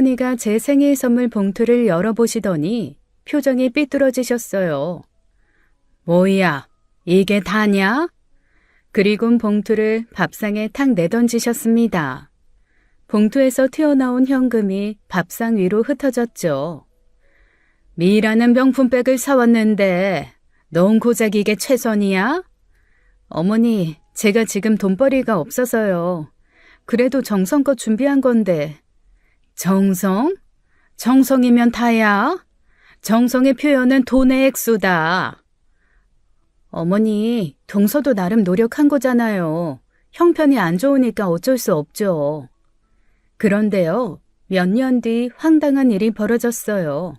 시어머니가 제 생일 선물 봉투를 열어보시더니 표정이 삐뚤어지셨어요. 뭐야, 이게 다냐? 그리곤 봉투를 밥상에 탁 내던지셨습니다. 봉투에서 튀어나온 현금이 밥상 위로 흩어졌죠. 미라는 명품백을 사왔는데 넌 고작 이게 최선이야? 어머니, 제가 지금 돈벌이가 없어서요. 그래도 정성껏 준비한 건데. 정성? 정성이면 다야? 정성의 표현은 돈의 액수다. 어머니, 동서도 나름 노력한 거잖아요. 형편이 안 좋으니까 어쩔 수 없죠. 그런데요, 몇 년 뒤 황당한 일이 벌어졌어요.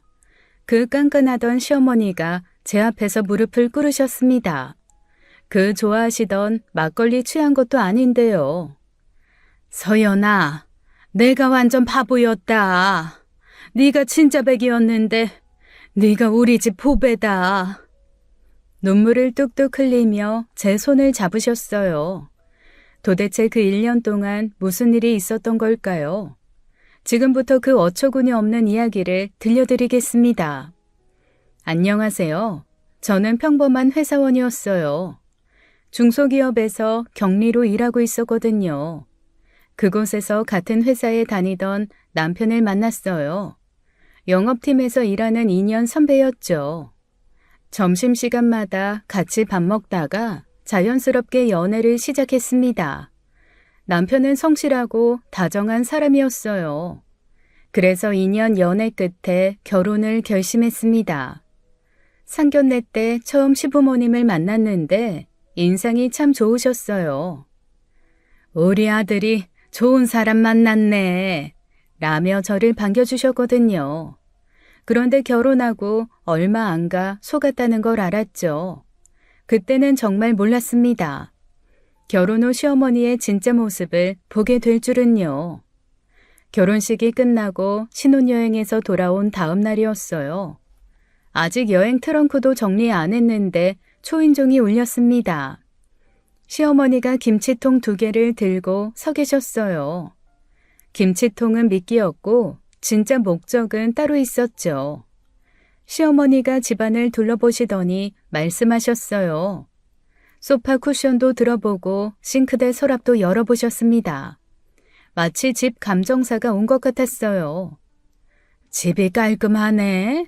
그 깐깐하던 시어머니가 제 앞에서 무릎을 꿇으셨습니다. 그 좋아하시던 막걸리 취한 것도 아닌데요. 서연아, 내가 완전 바보였다. 네가 진짜 백이었는데 네가 우리 집 보배다. 눈물을 뚝뚝 흘리며 제 손을 잡으셨어요. 도대체 그 1년 동안 무슨 일이 있었던 걸까요? 지금부터 그 어처구니 없는 이야기를 들려드리겠습니다. 안녕하세요. 저는 평범한 회사원이었어요. 중소기업에서 격리로 일하고 있었거든요. 그곳에서 같은 회사에 다니던 남편을 만났어요. 영업팀에서 일하는 2년 선배였죠. 점심시간마다 같이 밥 먹다가 자연스럽게 연애를 시작했습니다. 남편은 성실하고 다정한 사람이었어요. 그래서 2년 연애 끝에 결혼을 결심했습니다. 상견례 때 처음 시부모님을 만났는데 인상이 참 좋으셨어요. 우리 아들이 좋은 사람 만났네 라며 저를 반겨주셨거든요. 그런데 결혼하고 얼마 안 가 속았다는 걸 알았죠. 그때는 정말 몰랐습니다. 결혼 후 시어머니의 진짜 모습을 보게 될 줄은요. 결혼식이 끝나고 신혼여행에서 돌아온 다음 날이었어요. 아직 여행 트렁크도 정리 안 했는데 초인종이 울렸습니다. 시어머니가 김치통 2개를 들고 서 계셨어요. 김치통은 미끼였고 진짜 목적은 따로 있었죠. 시어머니가 집안을 둘러보시더니 말씀하셨어요. 소파 쿠션도 들어보고 싱크대 서랍도 열어보셨습니다. 마치 집 감정사가 온 것 같았어요. 집이 깔끔하네.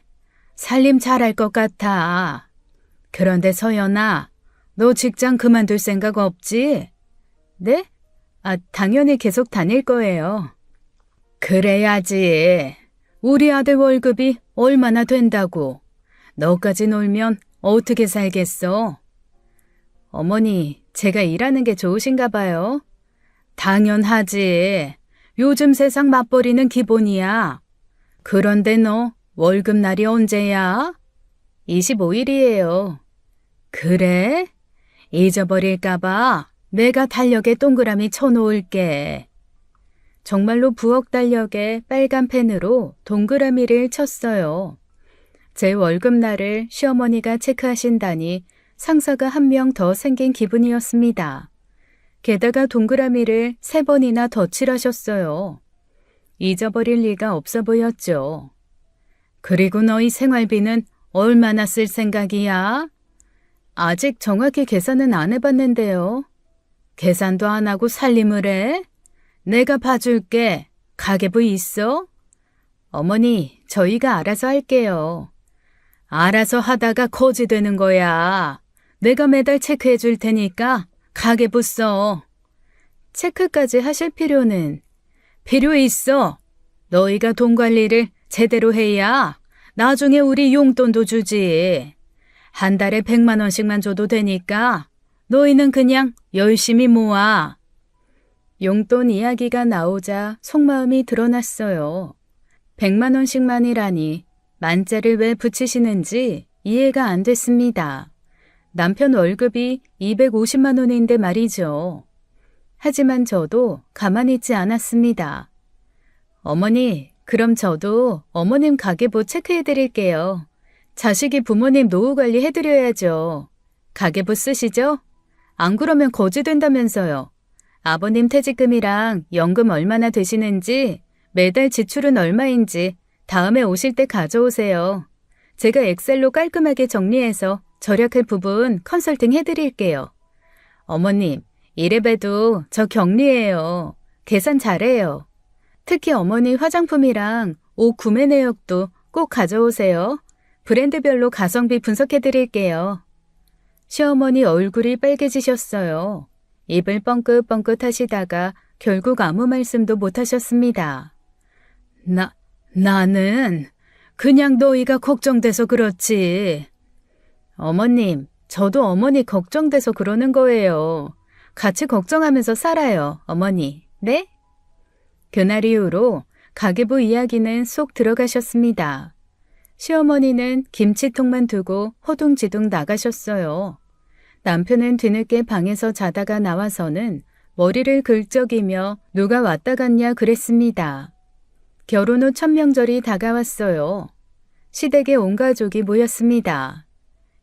살림 잘할 것 같아. 그런데 서연아, 너 직장 그만둘 생각 없지? 네? 당연히 계속 다닐 거예요. 그래야지. 우리 아들 월급이 얼마나 된다고. 너까지 놀면 어떻게 살겠어? 어머니, 제가 일하는 게 좋으신가 봐요. 당연하지. 요즘 세상 맞벌이는 기본이야. 그런데 너 월급날이 언제야? 25일이에요. 그래? 잊어버릴까봐 내가 달력에 동그라미 쳐놓을게. 정말로 부엌 달력에 빨간 펜으로 동그라미를 쳤어요. 제 월급날을 시어머니가 체크하신다니 상사가 한 명 더 생긴 기분이었습니다. 게다가 동그라미를 3번이나 덧칠하셨어요. 잊어버릴 리가 없어 보였죠. 그리고 너희 생활비는 얼마나 쓸 생각이야? 아직 정확히 계산은 안 해봤는데요. 계산도 안 하고 살림을 해? 내가 봐줄게. 가계부 있어? 어머니, 저희가 알아서 할게요. 알아서 하다가 거지 되는 거야. 내가 매달 체크해 줄 테니까 가계부 써. 체크까지 하실 필요는? 필요 있어. 너희가 돈 관리를 제대로 해야 나중에 우리 용돈도 주지. 한 달에 100만 원씩만 줘도 되니까 너희는 그냥 열심히 모아. 용돈 이야기가 나오자 속마음이 드러났어요. 100만 원씩만이라니 만자를 왜 붙이시는지 이해가 안 됐습니다. 남편 월급이 250만 원인데 말이죠. 하지만 저도 가만히 있지 않았습니다. 어머니, 그럼 저도 어머님 가계부 체크해 드릴게요. 자식이 부모님 노후 관리 해드려야죠. 가계부 쓰시죠? 안 그러면 거지 된다면서요. 아버님 퇴직금이랑 연금 얼마나 되시는지 매달 지출은 얼마인지 다음에 오실 때 가져오세요. 제가 엑셀로 깔끔하게 정리해서 절약할 부분 컨설팅 해드릴게요. 어머님, 이래봬도 저 격리해요. 계산 잘해요. 특히 어머니 화장품이랑 옷 구매 내역도 꼭 가져오세요. 브랜드별로 가성비 분석해드릴게요. 시어머니 얼굴이 빨개지셨어요. 입을 뻥긋뻥긋 하시다가 결국 아무 말씀도 못하셨습니다. 나는 그냥 너희가 걱정돼서 그렇지. 어머님, 저도 어머니 걱정돼서 그러는 거예요. 같이 걱정하면서 살아요, 어머니. 네? 그날 이후로 가계부 이야기는 쏙 들어가셨습니다. 시어머니는 김치통만 두고 허둥지둥 나가셨어요. 남편은 뒤늦게 방에서 자다가 나와서는 머리를 긁적이며 누가 왔다 갔냐 그랬습니다. 결혼 후 첫 명절이 다가왔어요. 시댁에 온 가족이 모였습니다.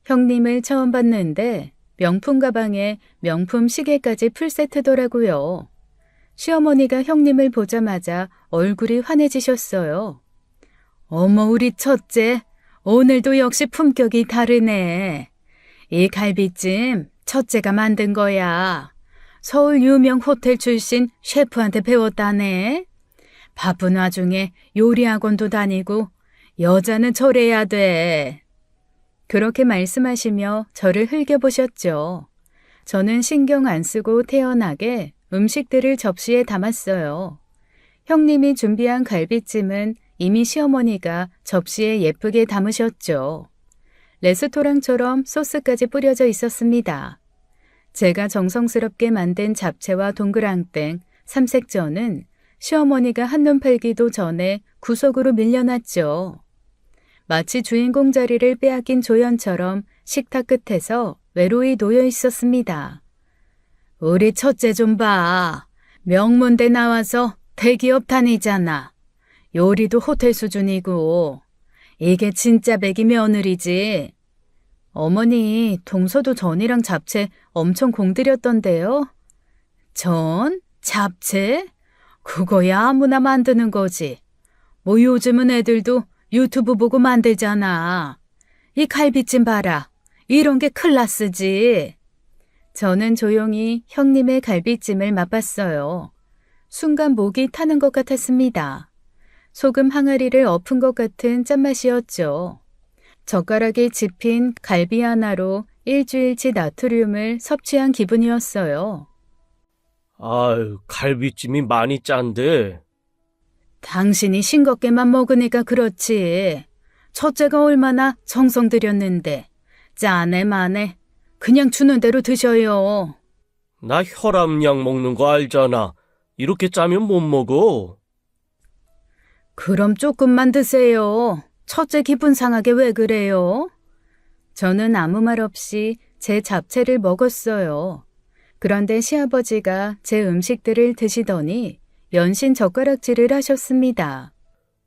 형님을 처음 봤는데 명품 가방에 명품 시계까지 풀세트더라고요. 시어머니가 형님을 보자마자 얼굴이 환해지셨어요. 어머, 우리 첫째, 오늘도 역시 품격이 다르네. 이 갈비찜 첫째가 만든 거야. 서울 유명 호텔 출신 셰프한테 배웠다네. 바쁜 와중에 요리 학원도 다니고 여자는 저래야 돼. 그렇게 말씀하시며 저를 흘겨보셨죠. 저는 신경 안 쓰고 태연하게 음식들을 접시에 담았어요. 형님이 준비한 갈비찜은 이미 시어머니가 접시에 예쁘게 담으셨죠. 레스토랑처럼 소스까지 뿌려져 있었습니다. 제가 정성스럽게 만든 잡채와 동그랑땡, 삼색전은 시어머니가 한눈 팔기도 전에 구석으로 밀려났죠. 마치 주인공 자리를 빼앗긴 조연처럼 식탁 끝에서 외로이 놓여 있었습니다. 우리 첫째 좀 봐. 명문대 나와서 대기업 다니잖아. 요리도 호텔 수준이고. 이게 진짜 배기 며느리지. 어머니, 동서도 전이랑 잡채 엄청 공들였던데요. 전? 잡채? 그거야 아무나 만드는 거지. 뭐 요즘은 애들도 유튜브 보고 만들잖아. 이 갈비찜 봐라. 이런 게 클라스지. 저는 조용히 형님의 갈비찜을 맛봤어요. 순간 목이 타는 것 같았습니다. 소금 항아리를 엎은 것 같은 짠맛이었죠. 젓가락에 집힌 갈비 하나로 일주일치 나트륨을 섭취한 기분이었어요. 아유, 갈비찜이 많이 짠데. 당신이 싱겁게만 먹으니까 그렇지. 첫째가 얼마나 정성 들였는데. 짜네 마네. 그냥 주는 대로 드셔요. 나 혈압약 먹는 거 알잖아. 이렇게 짜면 못 먹어. 그럼 조금만 드세요. 첫째 기분 상하게 왜 그래요? 저는 아무 말 없이 제 잡채를 먹었어요. 그런데 시아버지가 제 음식들을 드시더니 연신 젓가락질을 하셨습니다.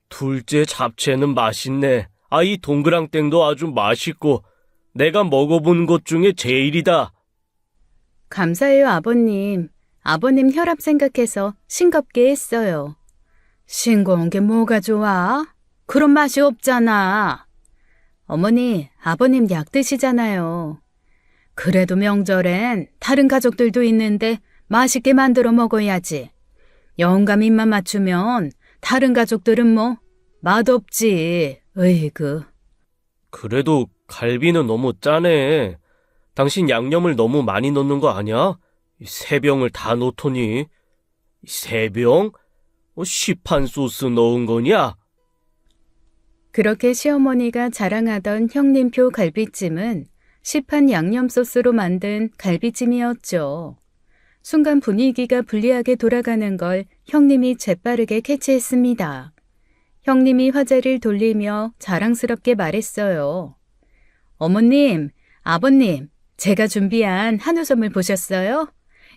둘째 잡채는 맛있네. 아, 이 동그랑땡도 아주 맛있고 내가 먹어본 것 중에 제일이다. 감사해요, 아버님. 아버님 혈압 생각해서 싱겁게 했어요. 싱거운 게 뭐가 좋아? 그런 맛이 없잖아. 어머니, 아버님 약 드시잖아요. 그래도 명절엔 다른 가족들도 있는데 맛있게 만들어 먹어야지. 영감 입맛 맞추면 다른 가족들은 뭐 맛없지. 으이그. 그래도 갈비는 너무 짜네. 당신 양념을 너무 많이 넣는 거 아니야? 세 병을 다 넣더니. 세 병? 시판 소스 넣은 거냐? 그렇게 시어머니가 자랑하던 형님표 갈비찜은 시판 양념 소스로 만든 갈비찜이었죠. 순간 분위기가 불리하게 돌아가는 걸 형님이 재빠르게 캐치했습니다. 형님이 화제를 돌리며 자랑스럽게 말했어요. 어머님, 아버님, 제가 준비한 한우 선물 보셨어요?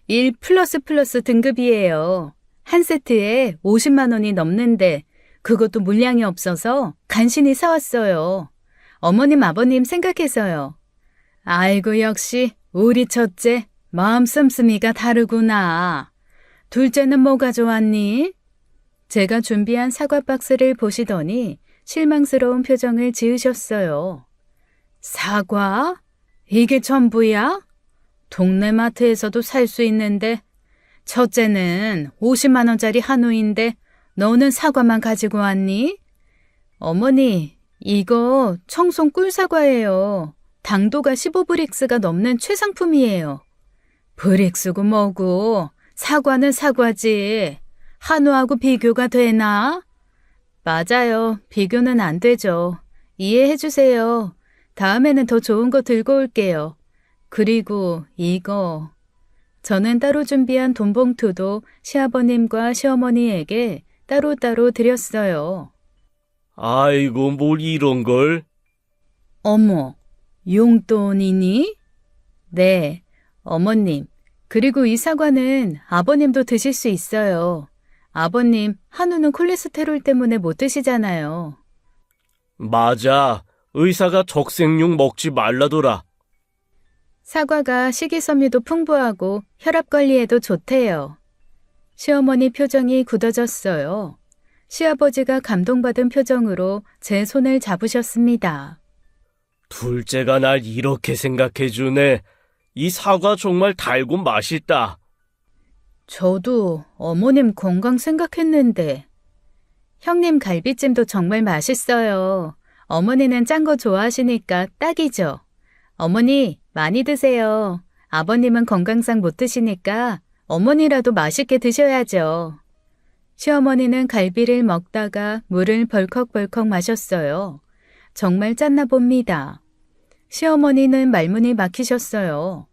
1+++ 등급이에요. 한 세트에 50만 원이 넘는데 그것도 물량이 없어서 간신히 사왔어요. 어머님, 아버님 생각해서요. 아이고, 역시 우리 첫째 마음 씀씀이가 다르구나. 둘째는 뭐가 좋았니? 제가 준비한 사과 박스를 보시더니 실망스러운 표정을 지으셨어요. 사과? 이게 전부야? 동네 마트에서도 살 수 있는데 첫째는 50만 원짜리 한우인데 너는 사과만 가지고 왔니? 어머니, 이거 청송 꿀사과예요. 당도가 15브릭스가 넘는 최상품이에요. 브릭스고 뭐고 사과는 사과지. 한우하고 비교가 되나? 맞아요. 비교는 안 되죠. 이해해 주세요. 다음에는 더 좋은 거 들고 올게요. 그리고 이거. 저는 따로 준비한 돈 봉투도 시아버님과 시어머니에게 따로따로 드렸어요. 아이고, 뭘 이런 걸. 어머, 용돈이니? 네, 어머님. 그리고 이 사과는 아버님도 드실 수 있어요. 아버님, 한우는 콜레스테롤 때문에 못 드시잖아요. 맞아. 의사가 적색육 먹지 말라더라. 사과가 식이섬유도 풍부하고 혈압 관리에도 좋대요. 시어머니 표정이 굳어졌어요. 시아버지가 감동받은 표정으로 제 손을 잡으셨습니다. 둘째가 날 이렇게 생각해주네. 이 사과 정말 달고 맛있다. 저도 어머님 건강 생각했는데. 형님 갈비찜도 정말 맛있어요. 어머니는 짠 거 좋아하시니까 딱이죠. 어머니 많이 드세요. 아버님은 건강상 못 드시니까 어머니라도 맛있게 드셔야죠. 시어머니는 갈비를 먹다가 물을 벌컥벌컥 마셨어요. 정말 짰나 봅니다. 시어머니는 말문이 막히셨어요.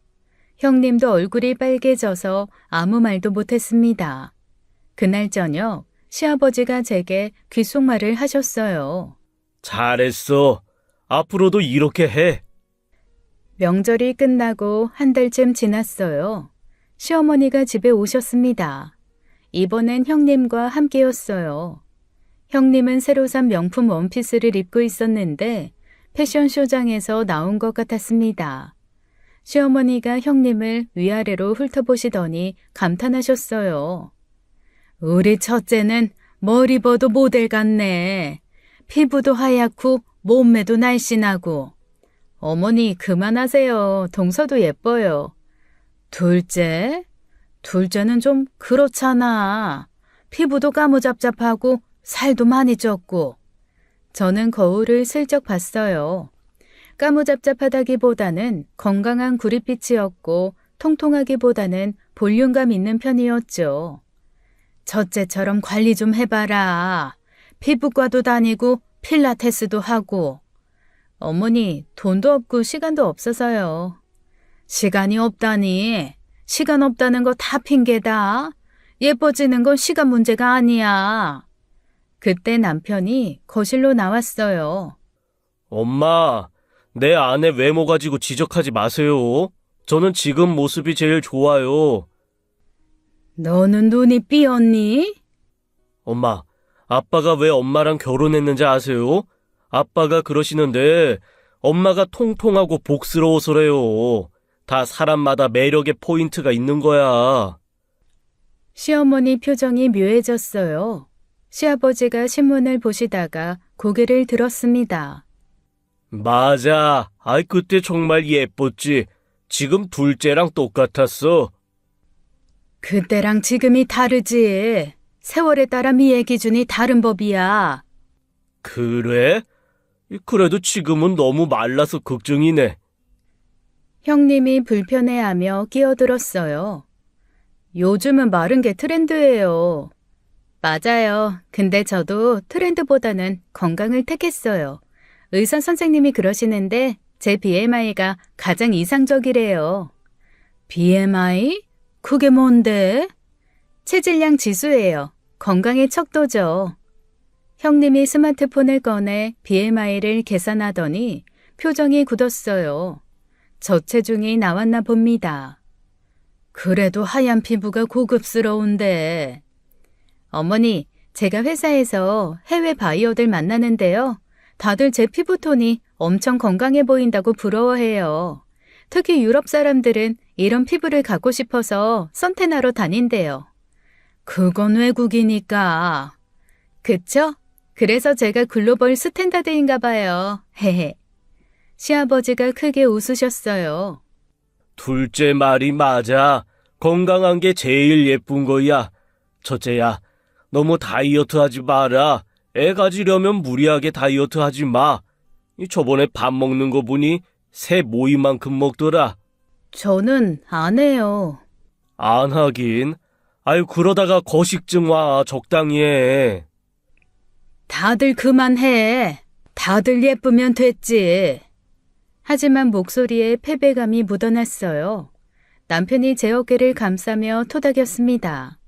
형님도 얼굴이 빨개져서 아무 말도 못했습니다. 그날 저녁 시아버지가 제게 귓속말을 하셨어요. 잘했어. 앞으로도 이렇게 해. 명절이 끝나고 한 달쯤 지났어요. 시어머니가 집에 오셨습니다. 이번엔 형님과 함께였어요. 형님은 새로 산 명품 원피스를 입고 있었는데 패션쇼장에서 나온 것 같았습니다. 시어머니가 형님을 위아래로 훑어보시더니 감탄하셨어요. 우리 첫째는 머리 봐도 모델 같네. 피부도 하얗고 몸매도 날씬하고. 어머니 그만하세요. 동서도 예뻐요. 둘째? 둘째는 좀 그렇잖아. 피부도 까무잡잡하고 살도 많이 쪘고. 저는 거울을 슬쩍 봤어요. 까무잡잡하다기보다는 건강한 구릿빛이었고 통통하기보다는 볼륨감 있는 편이었죠. 첫째처럼 관리 좀 해봐라. 피부과도 다니고 필라테스도 하고. 어머니 돈도 없고 시간도 없어서요. 시간이 없다니. 시간 없다는 거 다 핑계다. 예뻐지는 건 시간 문제가 아니야. 그때 남편이 거실로 나왔어요. 엄마, 내 아내 외모 가지고 지적하지 마세요. 저는 지금 모습이 제일 좋아요. 너는 눈이 삐었니? 엄마, 아빠가 왜 엄마랑 결혼했는지 아세요? 아빠가 그러시는데 엄마가 통통하고 복스러워서래요. 다 사람마다 매력의 포인트가 있는 거야. 시어머니 표정이 묘해졌어요. 시아버지가 신문을 보시다가 고개를 들었습니다. 맞아. 아이, 그때 정말 예뻤지. 지금 둘째랑 똑같았어. 그때랑 지금이 다르지. 세월에 따라 미의 기준이 다른 법이야. 그래? 그래도 지금은 너무 말라서 걱정이네. 형님이 불편해하며 끼어들었어요. 요즘은 마른 게 트렌드예요. 맞아요. 근데 저도 트렌드보다는 건강을 택했어요. 의사 선생님이 그러시는데 제 BMI가 가장 이상적이래요. BMI? 그게 뭔데? 체질량 지수예요. 건강의 척도죠. 형님이 스마트폰을 꺼내 BMI를 계산하더니 표정이 굳었어요. 저체중이 나왔나 봅니다. 그래도 하얀 피부가 고급스러운데. 어머니, 제가 회사에서 해외 바이어들 만나는데요. 다들 제 피부톤이 엄청 건강해 보인다고 부러워해요. 특히 유럽 사람들은 이런 피부를 갖고 싶어서 선탠하러 다닌대요. 그건 외국이니까. 그쵸? 그래서 제가 글로벌 스탠다드인가 봐요. 헤헤. 시아버지가 크게 웃으셨어요. 둘째 말이 맞아. 건강한 게 제일 예쁜 거야. 첫째야, 너무 다이어트 하지 마라. 애 가지려면 무리하게 다이어트 하지 마. 저번에 밥 먹는 거 보니 새 모이만큼 먹더라. 저는 안 해요. 안 하긴. 아유, 그러다가 거식증 와. 적당히 해. 다들 그만해. 다들 예쁘면 됐지. 하지만 목소리에 패배감이 묻어났어요. 남편이 제 어깨를 감싸며 토닥였습니다.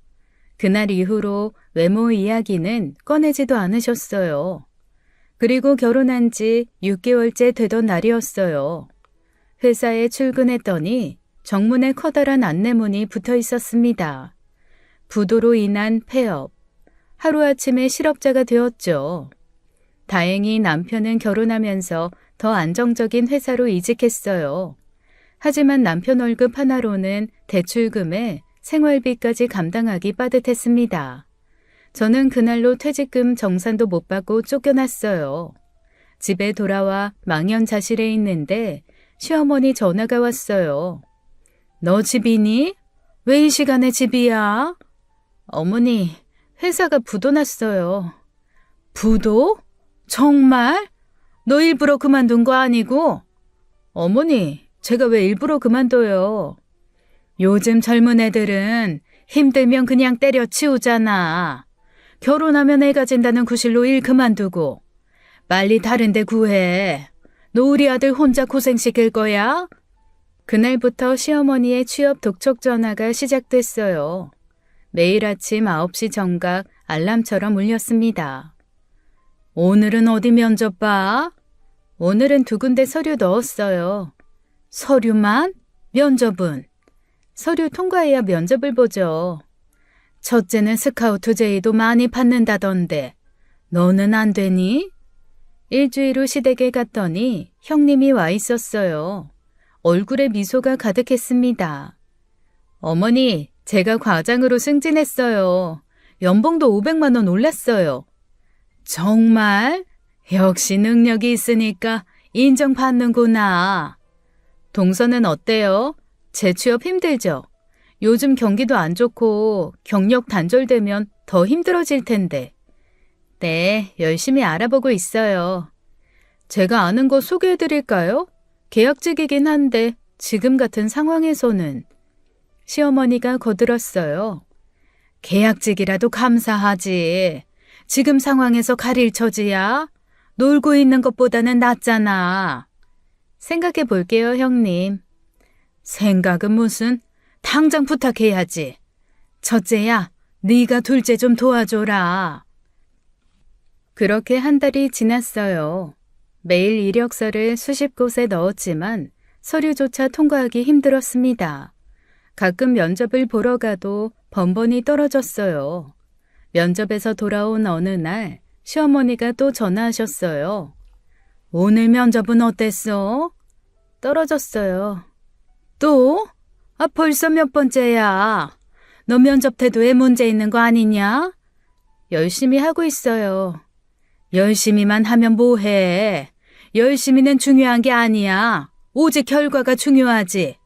그날 이후로 외모 이야기는 꺼내지도 않으셨어요. 그리고 결혼한 지 6개월째 되던 날이었어요. 회사에 출근했더니 정문에 커다란 안내문이 붙어 있었습니다. 부도로 인한 폐업. 하루아침에 실업자가 되었죠. 다행히 남편은 결혼하면서 더 안정적인 회사로 이직했어요. 하지만 남편 월급 하나로는 대출금에 생활비까지 감당하기 빠듯했습니다. 저는 그날로 퇴직금 정산도 못 받고 쫓겨났어요. 집에 돌아와 망연자실해 있는데 시어머니 전화가 왔어요. 너 집이니? 왜 이 시간에 집이야? 어머니, 회사가 부도 났어요. 부도? 정말? 너 일부러 그만둔 거 아니고? 어머니, 제가 왜 일부러 그만둬요? 요즘 젊은 애들은 힘들면 그냥 때려치우잖아. 결혼하면 애 가진다는 구실로 일 그만두고 빨리 다른 데 구해. 너 우리 아들 혼자 고생시킬 거야? 그날부터 시어머니의 취업 독촉 전화가 시작됐어요. 매일 아침 9시 정각 알람처럼 울렸습니다. 오늘은 어디 면접 봐? 오늘은 2군데 서류 넣었어요. 서류만? 면접은? 서류 통과해야 면접을 보죠. 첫째는 스카우트 제의도 많이 받는다던데 너는 안 되니? 일주일 후 시댁에 갔더니 형님이 와 있었어요. 얼굴에 미소가 가득했습니다. 어머니, 제가 과장으로 승진했어요. 연봉도 500만 원 올랐어요. 정말? 역시 능력이 있으니까 인정받는구나. 동서는 어때요? 재취업 힘들죠? 요즘 경기도 안 좋고 경력 단절되면 더 힘들어질 텐데. 네, 열심히 알아보고 있어요. 제가 아는 거 소개해드릴까요? 계약직이긴 한데 지금 같은 상황에서는. 시어머니가 거들었어요. 계약직이라도 감사하지. 지금 상황에서 가릴 처지야? 놀고 있는 것보다는 낫잖아. 생각해 볼게요, 형님. 생각은 무슨? 당장 부탁해야지. 첫째야, 네가 둘째 좀 도와줘라. 그렇게 한 달이 지났어요. 매일 이력서를 수십 곳에 넣었지만 서류조차 통과하기 힘들었습니다. 가끔 면접을 보러 가도 번번이 떨어졌어요. 면접에서 돌아온 어느 날 시어머니가 또 전화하셨어요. 오늘 면접은 어땠어? 떨어졌어요. 또? 벌써 몇 번째야. 너 면접 태도에 문제 있는 거 아니냐? 열심히 하고 있어요. 열심히만 하면 뭐해? 열심히는 중요한 게 아니야. 오직 결과가 중요하지.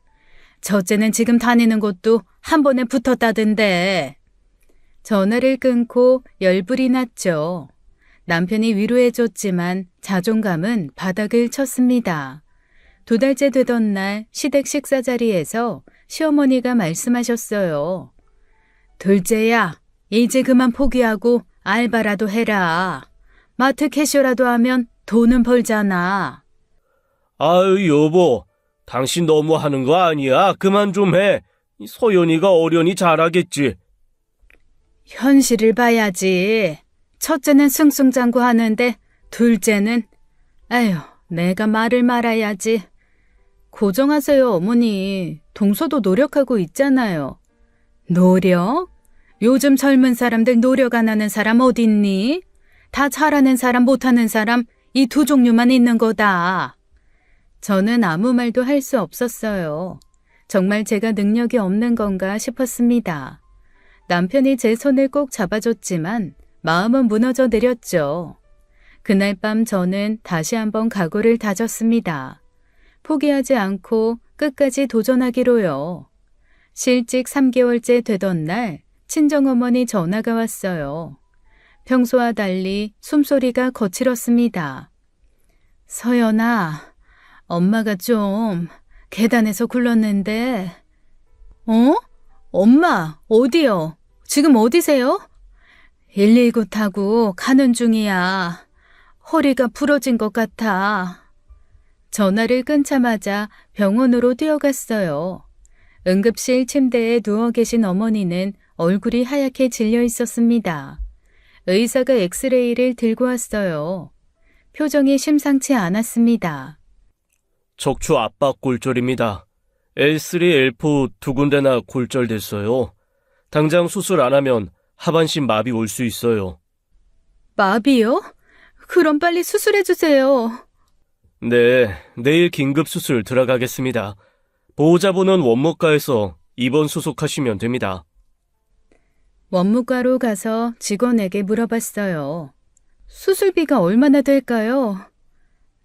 첫째는 지금 다니는 곳도 한 번에 붙었다던데. 전화를 끊고 열불이 났죠. 남편이 위로해줬지만 자존감은 바닥을 쳤습니다. 2달째 되던 날 시댁 식사 자리에서 시어머니가 말씀하셨어요. 둘째야, 이제 그만 포기하고 알바라도 해라. 마트 캐셔라도 하면 돈은 벌잖아. 아유, 여보. 당신 너무 하는 거 아니야? 그만 좀 해. 소연이가 어련히 잘하겠지. 현실을 봐야지. 첫째는 승승장구하는데 둘째는 아휴, 내가 말을 말아야지. 고정하세요, 어머니. 동서도 노력하고 있잖아요. 노력? 요즘 젊은 사람들 노력 안 하는 사람 어딨니? 다 잘하는 사람 못하는 사람 이 2 종류만 있는 거다. 저는 아무 말도 할 수 없었어요. 정말 제가 능력이 없는 건가 싶었습니다. 남편이 제 손을 꼭 잡아줬지만 마음은 무너져 내렸죠. 그날 밤 저는 다시 한번 각오를 다졌습니다. 포기하지 않고 끝까지 도전하기로요. 실직 3개월째 되던 날 친정어머니 전화가 왔어요. 평소와 달리 숨소리가 거칠었습니다. 서연아, 엄마가 좀 계단에서 굴렀는데. 어? 엄마, 어디요? 지금 어디세요? 119 타고 가는 중이야. 허리가 부러진 것 같아. 전화를 끊자마자 병원으로 뛰어갔어요. 응급실 침대에 누워 계신 어머니는 얼굴이 하얗게 질려 있었습니다. 의사가 엑스레이를 들고 왔어요. 표정이 심상치 않았습니다. 척추 압박 골절입니다. L3, L4 두 군데나 골절됐어요. 당장 수술 안 하면 하반신 마비 올 수 있어요. 마비요? 그럼 빨리 수술해 주세요. 네, 내일 긴급 수술 들어가겠습니다. 보호자분은 원무과에서 입원 수속하시면 됩니다. 원무과로 가서 직원에게 물어봤어요. 수술비가 얼마나 될까요?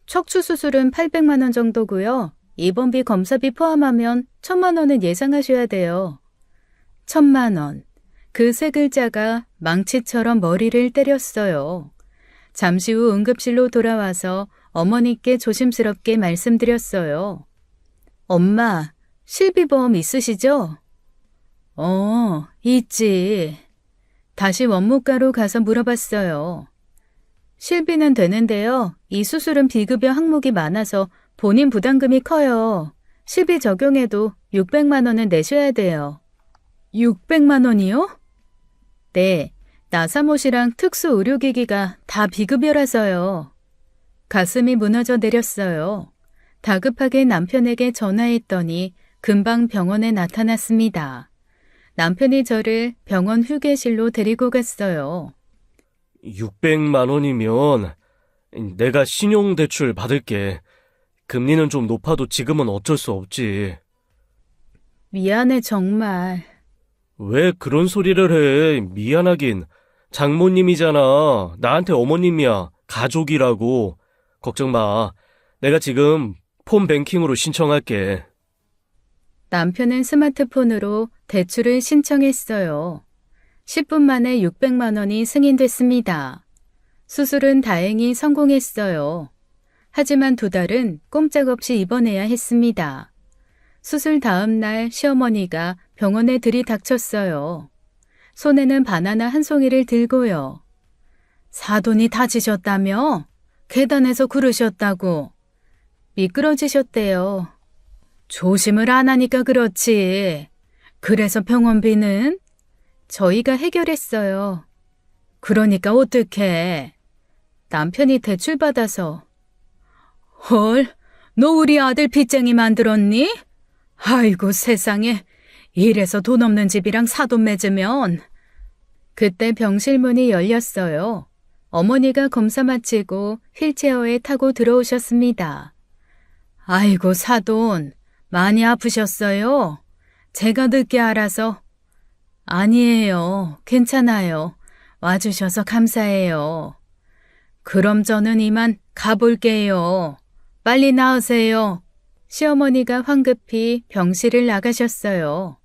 척추 수술은 800만 원 정도고요. 입원비 검사비 포함하면 1,000만 원은 예상하셔야 돼요. 1,000만 원. 그 세 글자가 망치처럼 머리를 때렸어요. 잠시 후 응급실로 돌아와서 어머니께 조심스럽게 말씀드렸어요. 엄마, 실비보험 있으시죠? 있지. 다시 원무과로 가서 물어봤어요. 실비는 되는데요. 이 수술은 비급여 항목이 많아서 본인 부담금이 커요. 실비 적용해도 600만 원은 내셔야 돼요. 600만 원이요? 네, 나사못이랑 특수 의료기기가 다 비급여라서요. 가슴이 무너져 내렸어요. 다급하게 남편에게 전화했더니 금방 병원에 나타났습니다. 남편이 저를 병원 휴게실로 데리고 갔어요. 600만 원이면 내가 신용대출 받을게. 금리는 좀 높아도 지금은 어쩔 수 없지. 미안해 정말. 왜 그런 소리를 해? 미안하긴. 장모님이잖아. 나한테 어머님이야. 가족이라고. 걱정 마. 내가 지금 폰뱅킹으로 신청할게. 남편은 스마트폰으로 대출을 신청했어요. 10분 만에 600만 원이 승인됐습니다. 수술은 다행히 성공했어요. 하지만 2달은 꼼짝없이 입원해야 했습니다. 수술 다음 날 시어머니가 병원에 들이닥쳤어요. 손에는 바나나 한 송이를 들고요. 사돈이 다치셨다며? 계단에서 구르셨다고. 미끄러지셨대요. 조심을 안 하니까 그렇지. 그래서 병원비는? 저희가 해결했어요. 그러니까 어떡해. 남편이 대출받아서. 헐, 너 우리 아들 빚쟁이 만들었니? 아이고 세상에. 이래서 돈 없는 집이랑 사돈 맺으면. 그때 병실 문이 열렸어요. 어머니가 검사 마치고 휠체어에 타고 들어오셨습니다. 아이고 사돈, 많이 아프셨어요? 제가 늦게 알아서. 아니에요. 괜찮아요. 와주셔서 감사해요. 그럼 저는 이만 가볼게요. 빨리 나으세요. 시어머니가 황급히 병실을 나가셨어요.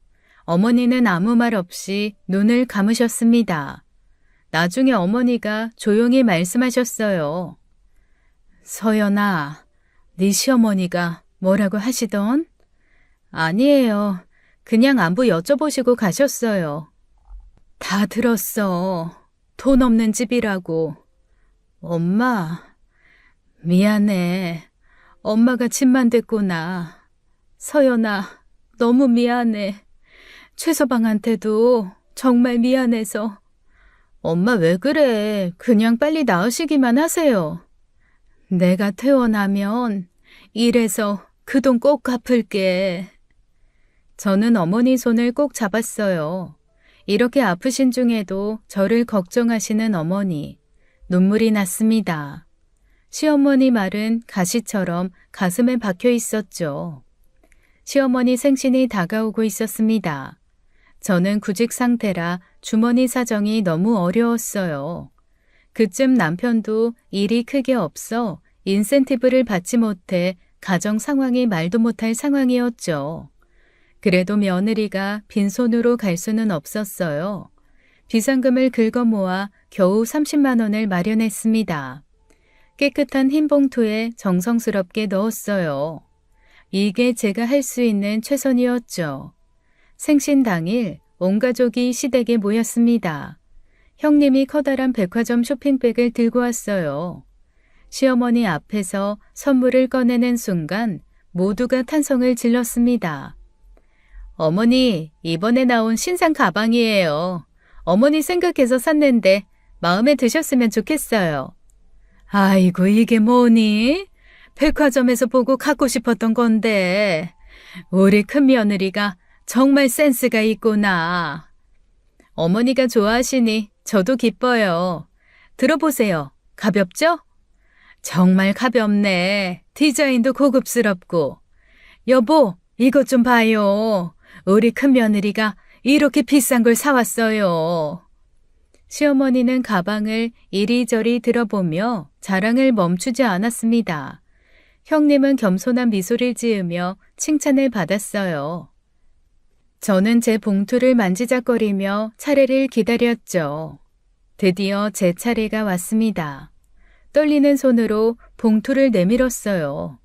어머니는 아무 말 없이 눈을 감으셨습니다. 나중에 어머니가 조용히 말씀하셨어요. 서연아, 네 시어머니가 뭐라고 하시던? 아니에요. 그냥 안부 여쭤보시고 가셨어요. 다 들었어. 돈 없는 집이라고. 엄마, 미안해. 엄마가 집만 됐구나. 서연아, 너무 미안해. 최서방한테도 정말 미안해서. 엄마 왜 그래? 그냥 빨리 나으시기만 하세요. 내가 퇴원하면 일해서 그 돈 꼭 갚을게. 저는 어머니 손을 꼭 잡았어요. 이렇게 아프신 중에도 저를 걱정하시는 어머니. 눈물이 났습니다. 시어머니 말은 가시처럼 가슴에 박혀 있었죠. 시어머니 생신이 다가오고 있었습니다. 저는 구직 상태라 주머니 사정이 너무 어려웠어요. 그쯤 남편도 일이 크게 없어 인센티브를 받지 못해 가정 상황이 말도 못할 상황이었죠. 그래도 며느리가 빈손으로 갈 수는 없었어요. 비상금을 긁어 모아 겨우 30만 원을 마련했습니다. 깨끗한 흰 봉투에 정성스럽게 넣었어요. 이게 제가 할 수 있는 최선이었죠. 생신 당일 온 가족이 시댁에 모였습니다. 형님이 커다란 백화점 쇼핑백을 들고 왔어요. 시어머니 앞에서 선물을 꺼내는 순간 모두가 탄성을 질렀습니다. 어머니, 이번에 나온 신상 가방이에요. 어머니 생각해서 샀는데 마음에 드셨으면 좋겠어요. 아이고, 이게 뭐니? 백화점에서 보고 갖고 싶었던 건데. 우리 큰며느리가 정말 센스가 있구나. 어머니가 좋아하시니 저도 기뻐요. 들어보세요. 가볍죠? 정말 가볍네. 디자인도 고급스럽고. 여보, 이것 좀 봐요. 우리 큰며느리가 이렇게 비싼 걸 사왔어요. 시어머니는 가방을 이리저리 들어보며 자랑을 멈추지 않았습니다. 형님은 겸손한 미소를 지으며 칭찬을 받았어요. 저는 제 봉투를 만지작거리며 차례를 기다렸죠. 드디어 제 차례가 왔습니다. 떨리는 손으로 봉투를 내밀었어요.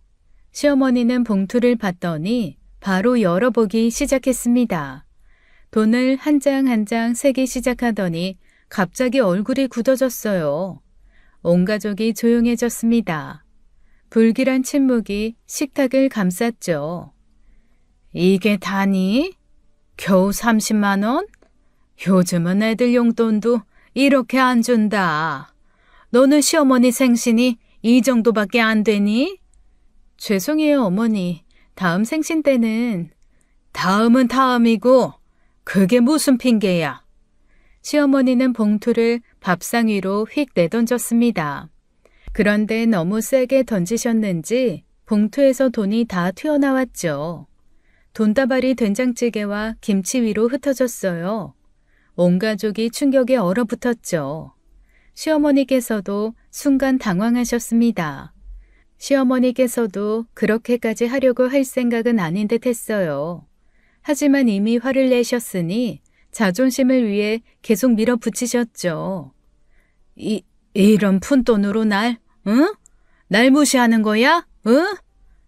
시어머니는 봉투를 받더니 바로 열어보기 시작했습니다. 돈을 한 장 한 장 세기 시작하더니 갑자기 얼굴이 굳어졌어요. 온 가족이 조용해졌습니다. 불길한 침묵이 식탁을 감쌌죠. 이게 다니? 겨우 30만 원? 요즘은 애들 용돈도 이렇게 안 준다. 너는 시어머니 생신이 이 정도밖에 안 되니? 죄송해요, 어머니. 다음 생신 때는. 다음은 다음이고 그게 무슨 핑계야. 시어머니는 봉투를 밥상 위로 휙 내던졌습니다. 그런데 너무 세게 던지셨는지 봉투에서 돈이 다 튀어나왔죠. 돈다발이 된장찌개와 김치 위로 흩어졌어요. 온 가족이 충격에 얼어붙었죠. 시어머니께서도 순간 당황하셨습니다. 시어머니께서도 그렇게까지 하려고 할 생각은 아닌 듯 했어요. 하지만 이미 화를 내셨으니 자존심을 위해 계속 밀어붙이셨죠. 이런 푼돈으로 응? 날 무시하는 거야? 응?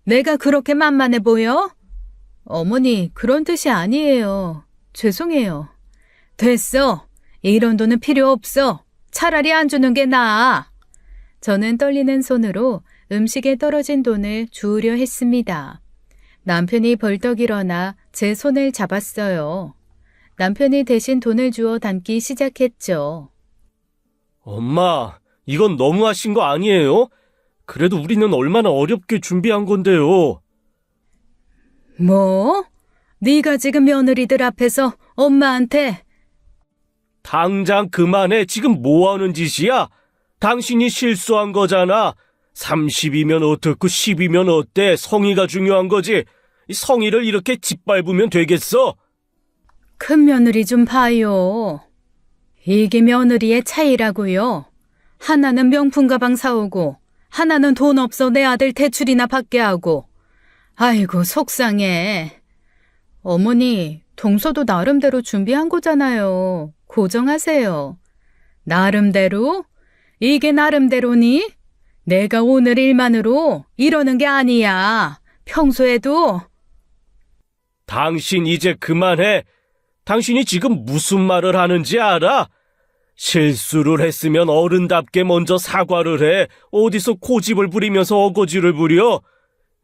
내가 그렇게 만만해 보여? 어머니, 그런 뜻이 아니에요. 죄송해요. 됐어. 이런 돈은 필요 없어. 차라리 안 주는 게 나아. 저는 떨리는 손으로 음식에 떨어진 돈을 주우려 했습니다. 남편이 벌떡 일어나 제 손을 잡았어요. 남편이 대신 돈을 주워 담기 시작했죠. 엄마, 이건 너무하신 거 아니에요? 그래도 우리는 얼마나 어렵게 준비한 건데요. 뭐? 네가 지금 며느리들 앞에서 엄마한테. 당장 그만해. 지금 뭐 하는 짓이야? 당신이 실수한 거잖아. 30이면 어떻고 10이면 어때? 성의가 중요한 거지. 이 성의를 이렇게 짓밟으면 되겠어? 큰 며느리 좀 봐요. 이게 며느리의 차이라고요. 하나는 명품 가방 사오고 하나는 돈 없어 내 아들 대출이나 받게 하고. 아이고 속상해. 어머니, 동서도 나름대로 준비한 거잖아요. 고정하세요. 나름대로? 이게 나름대로니? 내가 오늘 일만으로 이러는 게 아니야. 평소에도. 당신 이제 그만해. 당신이 지금 무슨 말을 하는지 알아? 실수를 했으면 어른답게 먼저 사과를 해. 어디서 고집을 부리면서 어거지를 부려?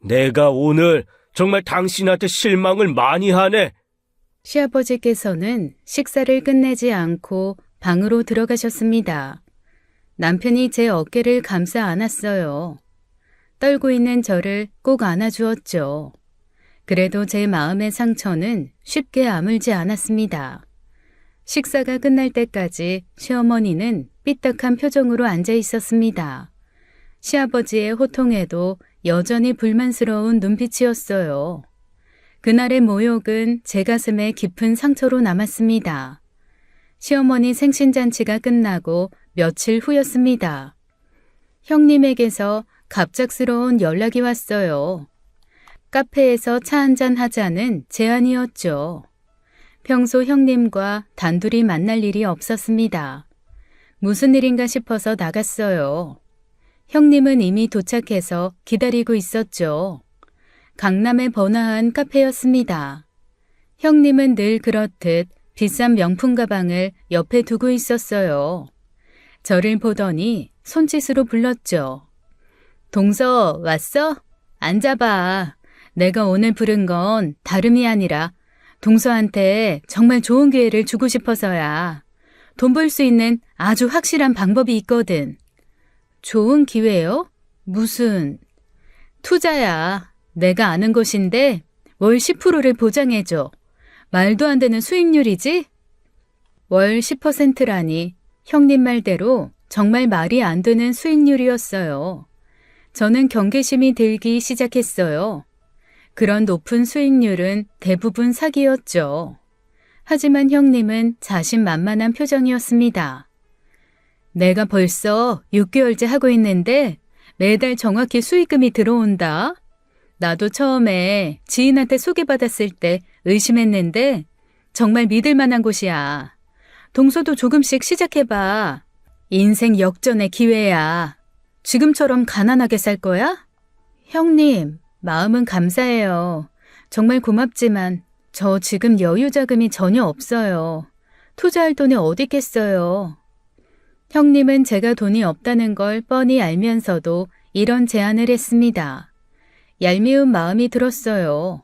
내가 오늘 정말 당신한테 실망을 많이 하네. 시아버지께서는 식사를 끝내지 않고 방으로 들어가셨습니다. 남편이 제 어깨를 감싸 안았어요. 떨고 있는 저를 꼭 안아주었죠. 그래도 제 마음의 상처는 쉽게 아물지 않았습니다. 식사가 끝날 때까지 시어머니는 삐딱한 표정으로 앉아 있었습니다. 시아버지의 호통에도 여전히 불만스러운 눈빛이었어요. 그날의 모욕은 제 가슴에 깊은 상처로 남았습니다. 시어머니 생신잔치가 끝나고 며칠 후였습니다. 형님에게서 갑작스러운 연락이 왔어요. 카페에서 차 한잔 하자는 제안이었죠. 평소 형님과 단둘이 만날 일이 없었습니다. 무슨 일인가 싶어서 나갔어요. 형님은 이미 도착해서 기다리고 있었죠. 강남의 번화한 카페였습니다. 형님은 늘 그렇듯 비싼 명품 가방을 옆에 두고 있었어요. 저를 보더니 손짓으로 불렀죠. 동서, 왔어? 앉아봐. 내가 오늘 부른 건 다름이 아니라 동서한테 정말 좋은 기회를 주고 싶어서야. 돈 벌 수 있는 아주 확실한 방법이 있거든. 좋은 기회요? 무슨? 투자야. 내가 아는 곳인데 월 10%를 보장해줘. 말도 안 되는 수익률이지? 월 10%라니 형님 말대로 정말 말이 안 되는 수익률이었어요. 저는 경계심이 들기 시작했어요. 그런 높은 수익률은 대부분 사기였죠. 하지만 형님은 자신만만한 표정이었습니다. 내가 벌써 6개월째 하고 있는데 매달 정확히 수익금이 들어온다. 나도 처음에 지인한테 소개받았을 때 의심했는데 정말 믿을 만한 곳이야. 동서도 조금씩 시작해봐. 인생 역전의 기회야. 지금처럼 가난하게 살 거야? 형님, 마음은 감사해요. 정말 고맙지만 저 지금 여유 자금이 전혀 없어요. 투자할 돈이 어디 있겠어요. 형님은 제가 돈이 없다는 걸 뻔히 알면서도 이런 제안을 했습니다. 얄미운 마음이 들었어요.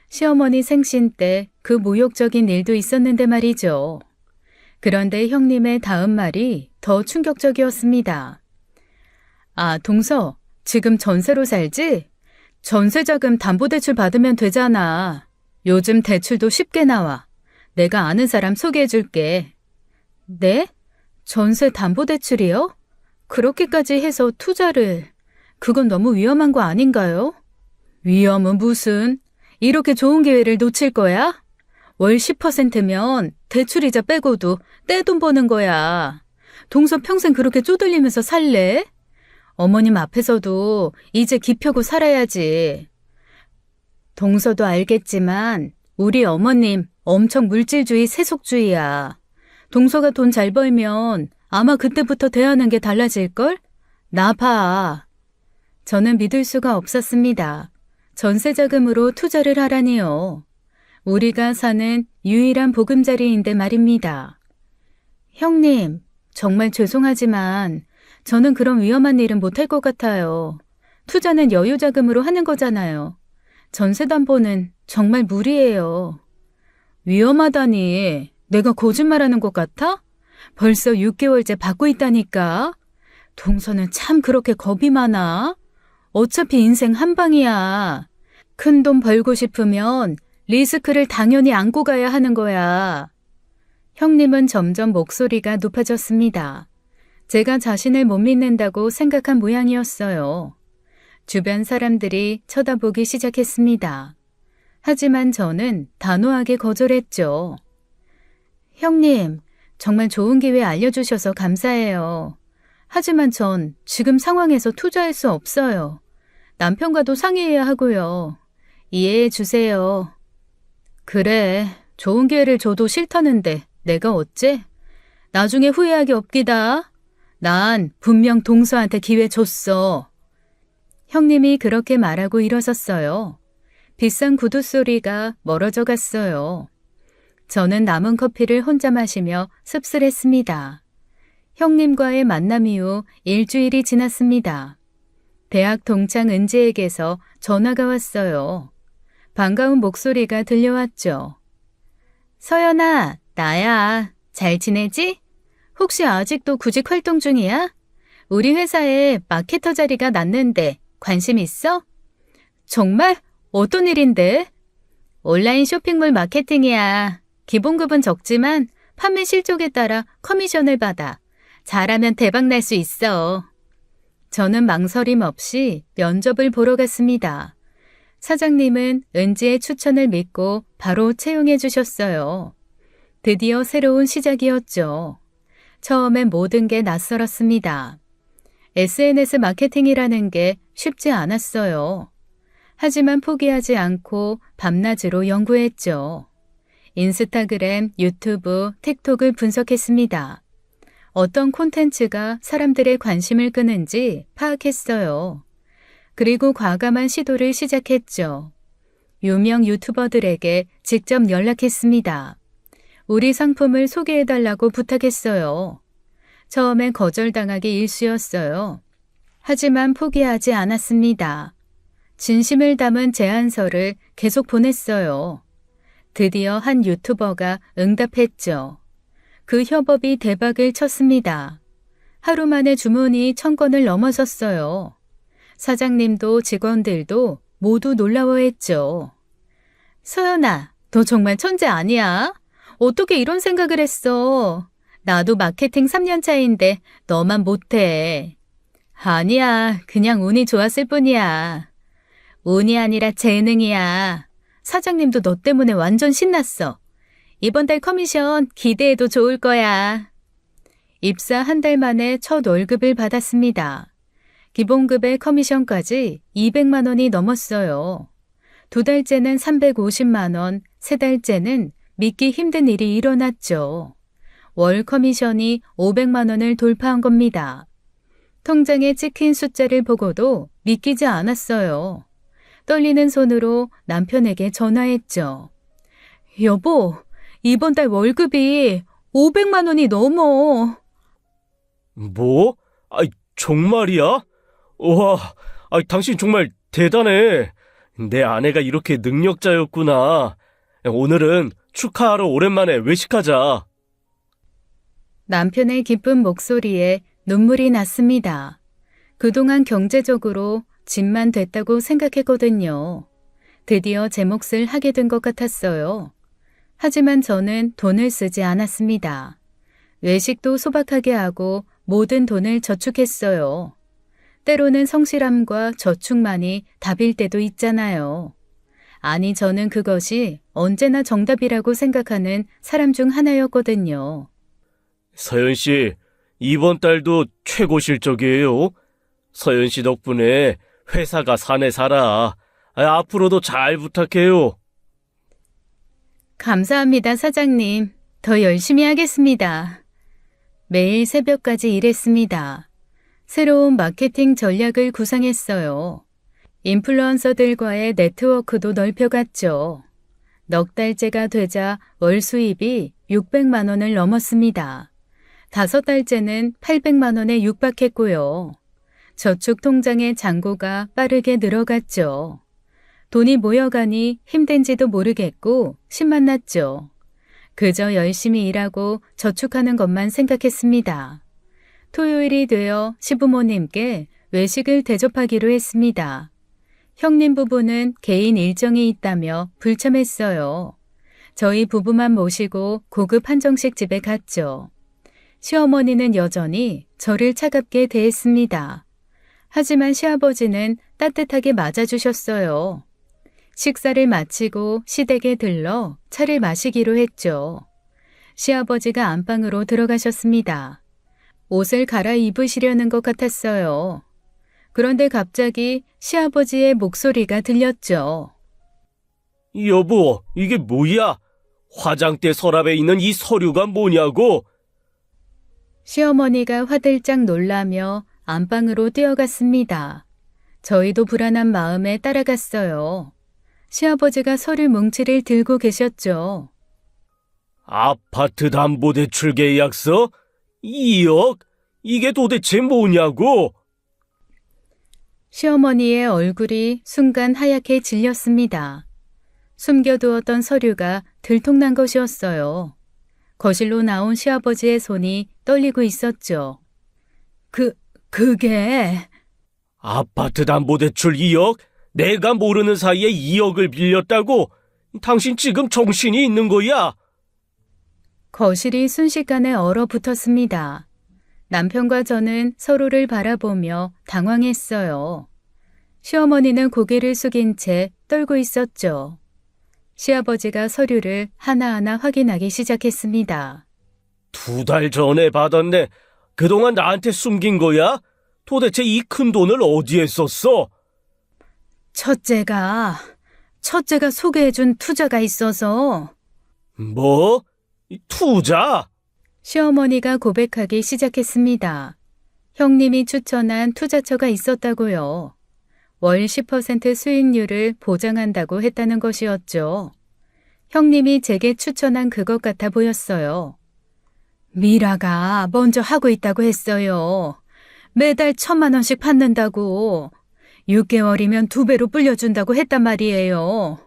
시어머니 생신 때 그 모욕적인 일도 있었는데 말이죠. 그런데 형님의 다음 말이 더 충격적이었습니다. 아, 동서, 지금 전세로 살지? 전세자금 담보대출 받으면 되잖아. 요즘 대출도 쉽게 나와. 내가 아는 사람 소개해줄게. 네? 전세 담보대출이요? 그렇게까지 해서 투자를... 그건 너무 위험한 거 아닌가요? 위험은 무슨? 이렇게 좋은 기회를 놓칠 거야? 월 10%면 대출이자 빼고도 떼돈 버는 거야. 동서 평생 그렇게 쪼들리면서 살래? 어머님 앞에서도 이제 기펴고 살아야지. 동서도 알겠지만 우리 어머님 엄청 물질주의 세속주의야. 동서가 돈 잘 벌면 아마 그때부터 대하는 게 달라질걸? 나 봐. 저는 믿을 수가 없었습니다. 전세자금으로 투자를 하라니요. 우리가 사는 유일한 보금자리인데 말입니다. 형님, 정말 죄송하지만 저는 그런 위험한 일은 못할 것 같아요. 투자는 여유자금으로 하는 거잖아요. 전세담보는 정말 무리예요. 위험하다니 내가 거짓말하는 것 같아? 벌써 6개월째 받고 있다니까. 동서는 참 그렇게 겁이 많아? 어차피 인생 한 방이야. 큰 돈 벌고 싶으면 리스크를 당연히 안고 가야 하는 거야. 형님은 점점 목소리가 높아졌습니다. 제가 자신을 못 믿는다고 생각한 모양이었어요. 주변 사람들이 쳐다보기 시작했습니다. 하지만 저는 단호하게 거절했죠. 형님, 정말 좋은 기회 알려주셔서 감사해요. 하지만 전 지금 상황에서 투자할 수 없어요. 남편과도 상의해야 하고요. 이해해 주세요. 그래, 좋은 기회를 줘도 싫다는데 내가 어째? 나중에 후회하기 없기다. 난 분명 동서한테 기회 줬어. 형님이 그렇게 말하고 일어섰어요. 비싼 구두 소리가 멀어져 갔어요. 저는 남은 커피를 혼자 마시며 씁쓸했습니다. 형님과의 만남 이후 일주일이 지났습니다. 대학 동창 은지에게서 전화가 왔어요. 반가운 목소리가 들려왔죠. 서연아, 나야. 잘 지내지? 혹시 아직도 구직 활동 중이야? 우리 회사에 마케터 자리가 났는데 관심 있어? 정말? 어떤 일인데? 온라인 쇼핑몰 마케팅이야. 기본급은 적지만 판매 실적에 따라 커미션을 받아. 잘하면 대박 날 수 있어. 저는 망설임 없이 면접을 보러 갔습니다. 사장님은 은지의 추천을 믿고 바로 채용해 주셨어요. 드디어 새로운 시작이었죠. 처음엔 모든 게 낯설었습니다. SNS 마케팅이라는 게 쉽지 않았어요. 하지만 포기하지 않고 밤낮으로 연구했죠. 인스타그램, 유튜브, 틱톡을 분석했습니다. 어떤 콘텐츠가 사람들의 관심을 끄는지 파악했어요. 그리고 과감한 시도를 시작했죠. 유명 유튜버들에게 직접 연락했습니다. 우리 상품을 소개해달라고 부탁했어요. 처음엔 거절당하기 일쑤였어요. 하지만 포기하지 않았습니다. 진심을 담은 제안서를 계속 보냈어요. 드디어 한 유튜버가 응답했죠. 그 협업이 대박을 쳤습니다. 하루 만에 주문이 1000건을 넘어섰어요. 사장님도 직원들도 모두 놀라워했죠. 서연아, 너 정말 천재 아니야? 어떻게 이런 생각을 했어? 나도 마케팅 3년 차인데 너만 못해. 아니야, 그냥 운이 좋았을 뿐이야. 운이 아니라 재능이야. 사장님도 너 때문에 완전 신났어. 이번 달 커미션 기대해도 좋을 거야. 입사 한 달 만에 첫 월급을 받았습니다. 기본급의 커미션까지 200만 원이 넘었어요. 2달째는 350만 원, 3달째는 믿기 힘든 일이 일어났죠. 월 커미션이 500만 원을 돌파한 겁니다. 통장에 찍힌 숫자를 보고도 믿기지 않았어요. 떨리는 손으로 남편에게 전화했죠. 여보, 이번 달 월급이 500만 원이 넘어. 뭐? 정말이야? 와, 당신 정말 대단해. 내 아내가 이렇게 능력자였구나. 오늘은 축하하러 오랜만에 외식하자. 남편의 기쁜 목소리에 눈물이 났습니다. 그동안 경제적으로 집만 됐다고 생각했거든요. 드디어 제 몫을 하게 된 것 같았어요. 하지만 저는 돈을 쓰지 않았습니다. 외식도 소박하게 하고 모든 돈을 저축했어요. 때로는 성실함과 저축만이 답일 때도 있잖아요. 아니, 저는 그것이 언제나 정답이라고 생각하는 사람 중 하나였거든요. 서연 씨, 이번 달도 최고 실적이에요. 서연 씨 덕분에 회사가 사네 살아. 앞으로도 잘 부탁해요. 감사합니다, 사장님. 더 열심히 하겠습니다. 매일 새벽까지 일했습니다. 새로운 마케팅 전략을 구상했어요. 인플루언서들과의 네트워크도 넓혀갔죠. 넉 달째가 되자 월 수입이 600만 원을 넘었습니다. 5달째는 800만 원에 육박했고요. 저축 통장의 잔고가 빠르게 늘어갔죠. 돈이 모여가니 힘든지도 모르겠고 신만 났죠. 그저 열심히 일하고 저축하는 것만 생각했습니다. 토요일이 되어 시부모님께 외식을 대접하기로 했습니다. 형님 부부는 개인 일정이 있다며 불참했어요. 저희 부부만 모시고 고급 한정식 집에 갔죠. 시어머니는 여전히 저를 차갑게 대했습니다. 하지만 시아버지는 따뜻하게 맞아주셨어요. 식사를 마치고 시댁에 들러 차를 마시기로 했죠. 시아버지가 안방으로 들어가셨습니다. 옷을 갈아입으시려는 것 같았어요. 그런데 갑자기 시아버지의 목소리가 들렸죠. 여보, 이게 뭐야? 화장대 서랍에 있는 이 서류가 뭐냐고? 시어머니가 화들짝 놀라며 안방으로 뛰어갔습니다. 저희도 불안한 마음에 따라갔어요. 시아버지가 서류 뭉치를 들고 계셨죠. 아파트 담보대출 계약서? 2억? 이게 도대체 뭐냐고? 시어머니의 얼굴이 순간 하얗게 질렸습니다. 숨겨두었던 서류가 들통난 것이었어요. 거실로 나온 시아버지의 손이 떨리고 있었죠. 그게... 아파트 담보대출 2억? 내가 모르는 사이에 2억을 빌렸다고? 당신 지금 정신이 있는 거야? 거실이 순식간에 얼어붙었습니다. 남편과 저는 서로를 바라보며 당황했어요. 시어머니는 고개를 숙인 채 떨고 있었죠. 시아버지가 서류를 하나하나 확인하기 시작했습니다. 2달 전에 받았네. 그동안 나한테 숨긴 거야? 도대체 이 큰 돈을 어디에 썼어? 첫째가 소개해준 투자가 있어서. 뭐? 투자? 시어머니가 고백하기 시작했습니다. 형님이 추천한 투자처가 있었다고요. 월 10% 수익률을 보장한다고 했다는 것이었죠. 형님이 제게 추천한 그것 같아 보였어요. 미라가 먼저 하고 있다고 했어요. 매달 1,000만 원씩 받는다고. 6개월이면 2배로 불려준다고 했단 말이에요.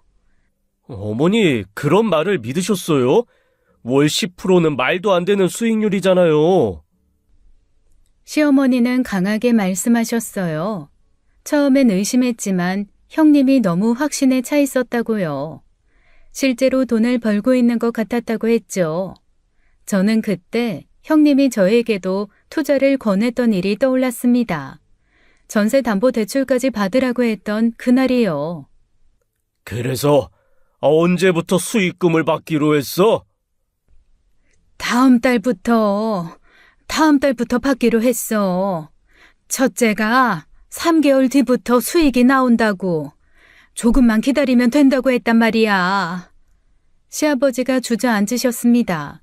어머니, 그런 말을 믿으셨어요? 월 10%는 말도 안 되는 수익률이잖아요. 시어머니는 강하게 말씀하셨어요. 처음엔 의심했지만 형님이 너무 확신에 차 있었다고요. 실제로 돈을 벌고 있는 것 같았다고 했죠. 저는 그때 형님이 저에게도 투자를 권했던 일이 떠올랐습니다. 전세담보대출까지 받으라고 했던 그날이요. 그래서 언제부터 수익금을 받기로 했어? 다음 달부터 받기로 했어. 첫째가 3개월 뒤부터 수익이 나온다고. 조금만 기다리면 된다고 했단 말이야. 시아버지가 주저앉으셨습니다.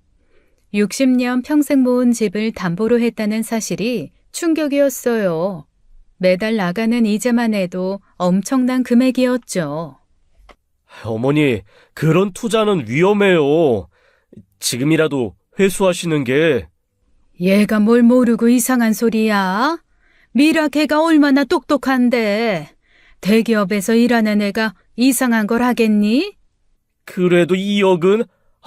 60년 평생 모은 집을 담보로 했다는 사실이 충격이었어요. 매달 나가는 이자만 해도 엄청난 금액이었죠. 어머니, 그런 투자는 위험해요. 지금이라도 회수하시는 게. 얘가 뭘 모르고 이상한 소리야? 미라 걔가 얼마나 똑똑한데 대기업에서 일하는 애가 이상한 걸 하겠니? 그래도 2억은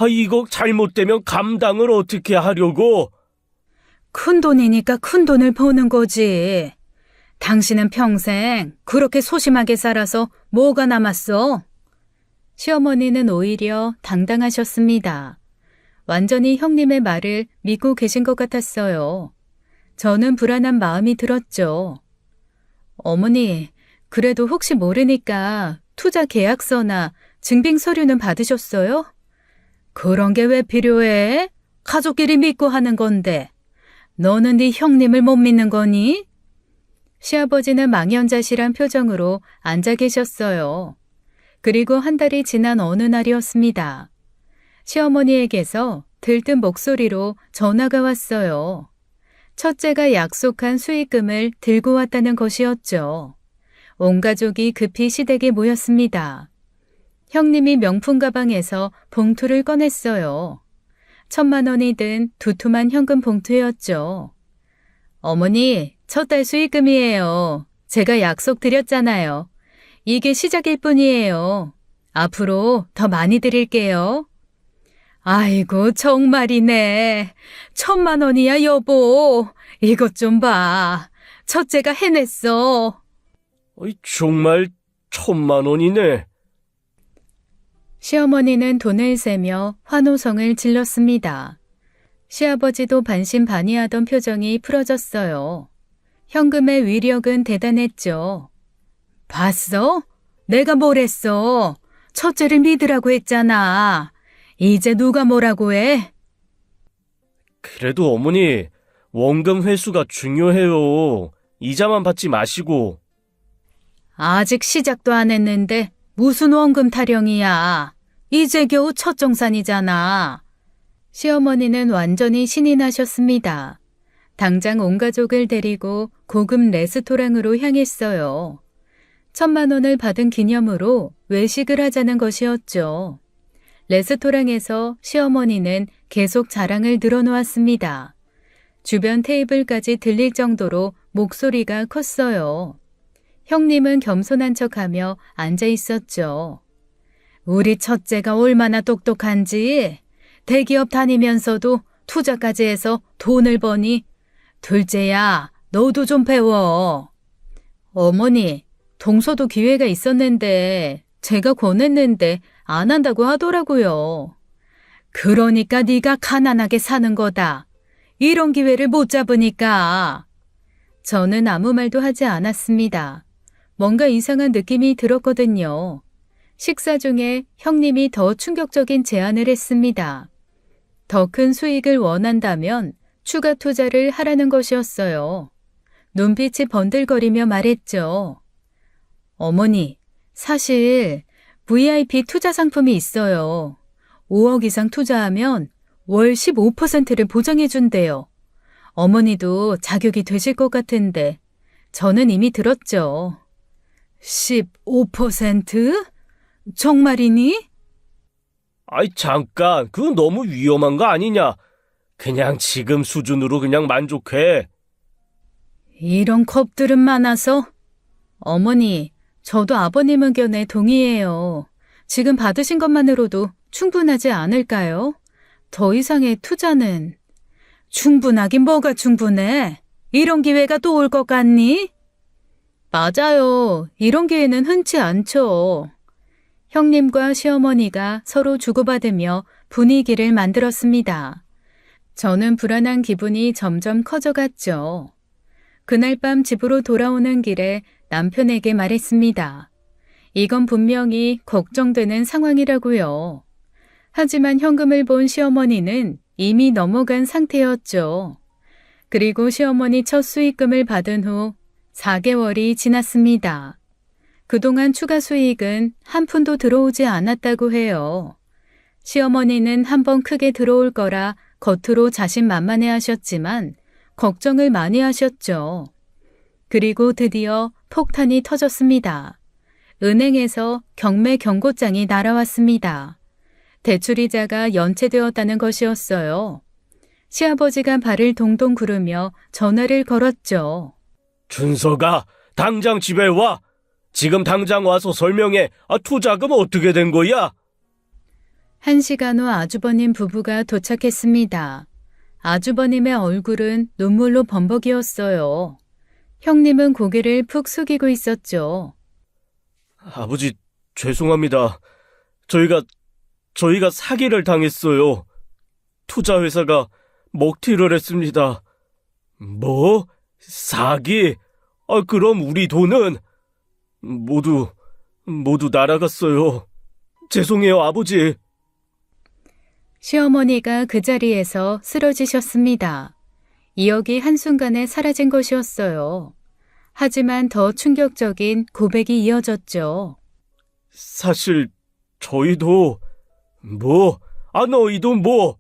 이거 잘못되면 감당을 어떻게 하려고? 큰 돈이니까 큰 돈을 버는 거지. 당신은 평생 그렇게 소심하게 살아서 뭐가 남았어? 시어머니는 오히려 당당하셨습니다. 완전히 형님의 말을 믿고 계신 것 같았어요. 저는 불안한 마음이 들었죠. 어머니, 그래도 혹시 모르니까 투자 계약서나 증빙 서류는 받으셨어요? 그런 게 왜 필요해? 가족끼리 믿고 하는 건데. 너는 네 형님을 못 믿는 거니? 시아버지는 망연자실한 표정으로 앉아 계셨어요. 그리고 한 달이 지난 어느 날이었습니다. 시어머니에게서 들뜬 목소리로 전화가 왔어요. 첫째가 약속한 수익금을 들고 왔다는 것이었죠. 온 가족이 급히 시댁에 모였습니다. 형님이 명품 가방에서 봉투를 꺼냈어요. 1,000만 원이 든 두툼한 현금 봉투였죠. 어머니, 첫 달 수익금이에요. 제가 약속 드렸잖아요. 이게 시작일 뿐이에요. 앞으로 더 많이 드릴게요. 아이고, 정말이네. 1,000만 원이야, 여보. 이것 좀 봐. 첫째가 해냈어. 정말 1,000만 원이네. 시어머니는 돈을 세며 환호성을 질렀습니다. 시아버지도 반신반의하던 표정이 풀어졌어요. 현금의 위력은 대단했죠. 봤어? 내가 뭘 했어? 첫째를 믿으라고 했잖아. 이제 누가 뭐라고 해? 그래도 어머니, 원금 회수가 중요해요. 이자만 받지 마시고. 아직 시작도 안 했는데 무슨 원금 타령이야. 이제 겨우 첫 정산이잖아. 시어머니는 완전히 신이 나셨습니다. 당장 온 가족을 데리고 고급 레스토랑으로 향했어요. 1,000만 원을 받은 기념으로 외식을 하자는 것이었죠. 레스토랑에서 시어머니는 계속 자랑을 늘어놓았습니다. 주변 테이블까지 들릴 정도로 목소리가 컸어요. 형님은 겸손한 척하며 앉아 있었죠. 우리 첫째가 얼마나 똑똑한지 대기업 다니면서도 투자까지 해서 돈을 버니. 둘째야, 너도 좀 배워. 어머니, 동서도 기회가 있었는데 제가 권했는데 안 한다고 하더라고요. 그러니까 네가 가난하게 사는 거다. 이런 기회를 못 잡으니까. 저는 아무 말도 하지 않았습니다. 뭔가 이상한 느낌이 들었거든요. 식사 중에 형님이 더 충격적인 제안을 했습니다. 더 큰 수익을 원한다면 추가 투자를 하라는 것이었어요. 눈빛이 번들거리며 말했죠. 어머니, 사실 VIP 투자 상품이 있어요. 5억 이상 투자하면 월 15%를 보장해 준대요. 어머니도 자격이 되실 것 같은데 저는 이미 들었죠. 15%? 정말이니? 아이, 잠깐. 그건 너무 위험한 거 아니냐? 그냥 지금 수준으로 그냥 만족해. 이런 컵들은 많아서? 어머니, 저도 아버님 의견에 동의해요. 지금 받으신 것만으로도 충분하지 않을까요? 더 이상의 투자는. 충분하긴 뭐가 충분해? 이런 기회가 또 올 것 같니? 맞아요. 이런 기회는 흔치 않죠. 형님과 시어머니가 서로 주고받으며 분위기를 만들었습니다. 저는 불안한 기분이 점점 커져갔죠. 그날 밤 집으로 돌아오는 길에 남편에게 말했습니다. 이건 분명히 걱정되는 상황이라고요. 하지만 현금을 본 시어머니는 이미 넘어간 상태였죠. 그리고 시어머니 첫 수익금을 받은 후 4개월이 지났습니다. 그동안 추가 수익은 한 푼도 들어오지 않았다고 해요. 시어머니는 한번 크게 들어올 거라 겉으로 자신만만해 하셨지만 걱정을 많이 하셨죠. 그리고 드디어 폭탄이 터졌습니다. 은행에서 경매 경고장이 날아왔습니다. 대출이자가 연체되었다는 것이었어요. 시아버지가 발을 동동 구르며 전화를 걸었죠. 준서가 당장 집에 와. 지금 당장 와서 설명해. 투자금 어떻게 된 거야? 1시간 후 아주버님 부부가 도착했습니다. 아주버님의 얼굴은 눈물로 범벅이었어요. 형님은 고개를 푹 숙이고 있었죠. 아버지, 죄송합니다. 저희가 사기를 당했어요. 투자회사가 먹튀를 했습니다. 뭐? 사기? 그럼 우리 돈은? 모두 날아갔어요. 죄송해요, 아버지. 시어머니가 그 자리에서 쓰러지셨습니다. 2억이 한순간에 사라진 것이었어요. 하지만 더 충격적인 고백이 이어졌죠. 사실 저희도 너희도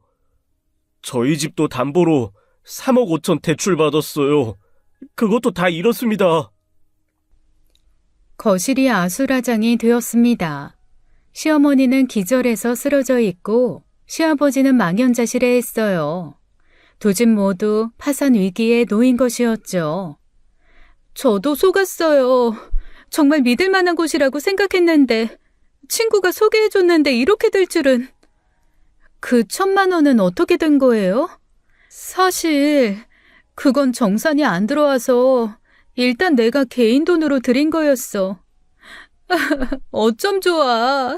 저희 집도 담보로 3억 5천 대출 받았어요. 그것도 다 잃었습니다. 거실이 아수라장이 되었습니다. 시어머니는 기절해서 쓰러져 있고 시아버지는 망연자실해했어요. 두 집 모두 파산 위기에 놓인 것이었죠. 저도 속았어요. 정말 믿을 만한 곳이라고 생각했는데 친구가 소개해줬는데 이렇게 될 줄은. 그 1,000만 원은 어떻게 된 거예요? 사실 그건 정산이 안 들어와서 일단 내가 개인 돈으로 드린 거였어. 어쩜 좋아.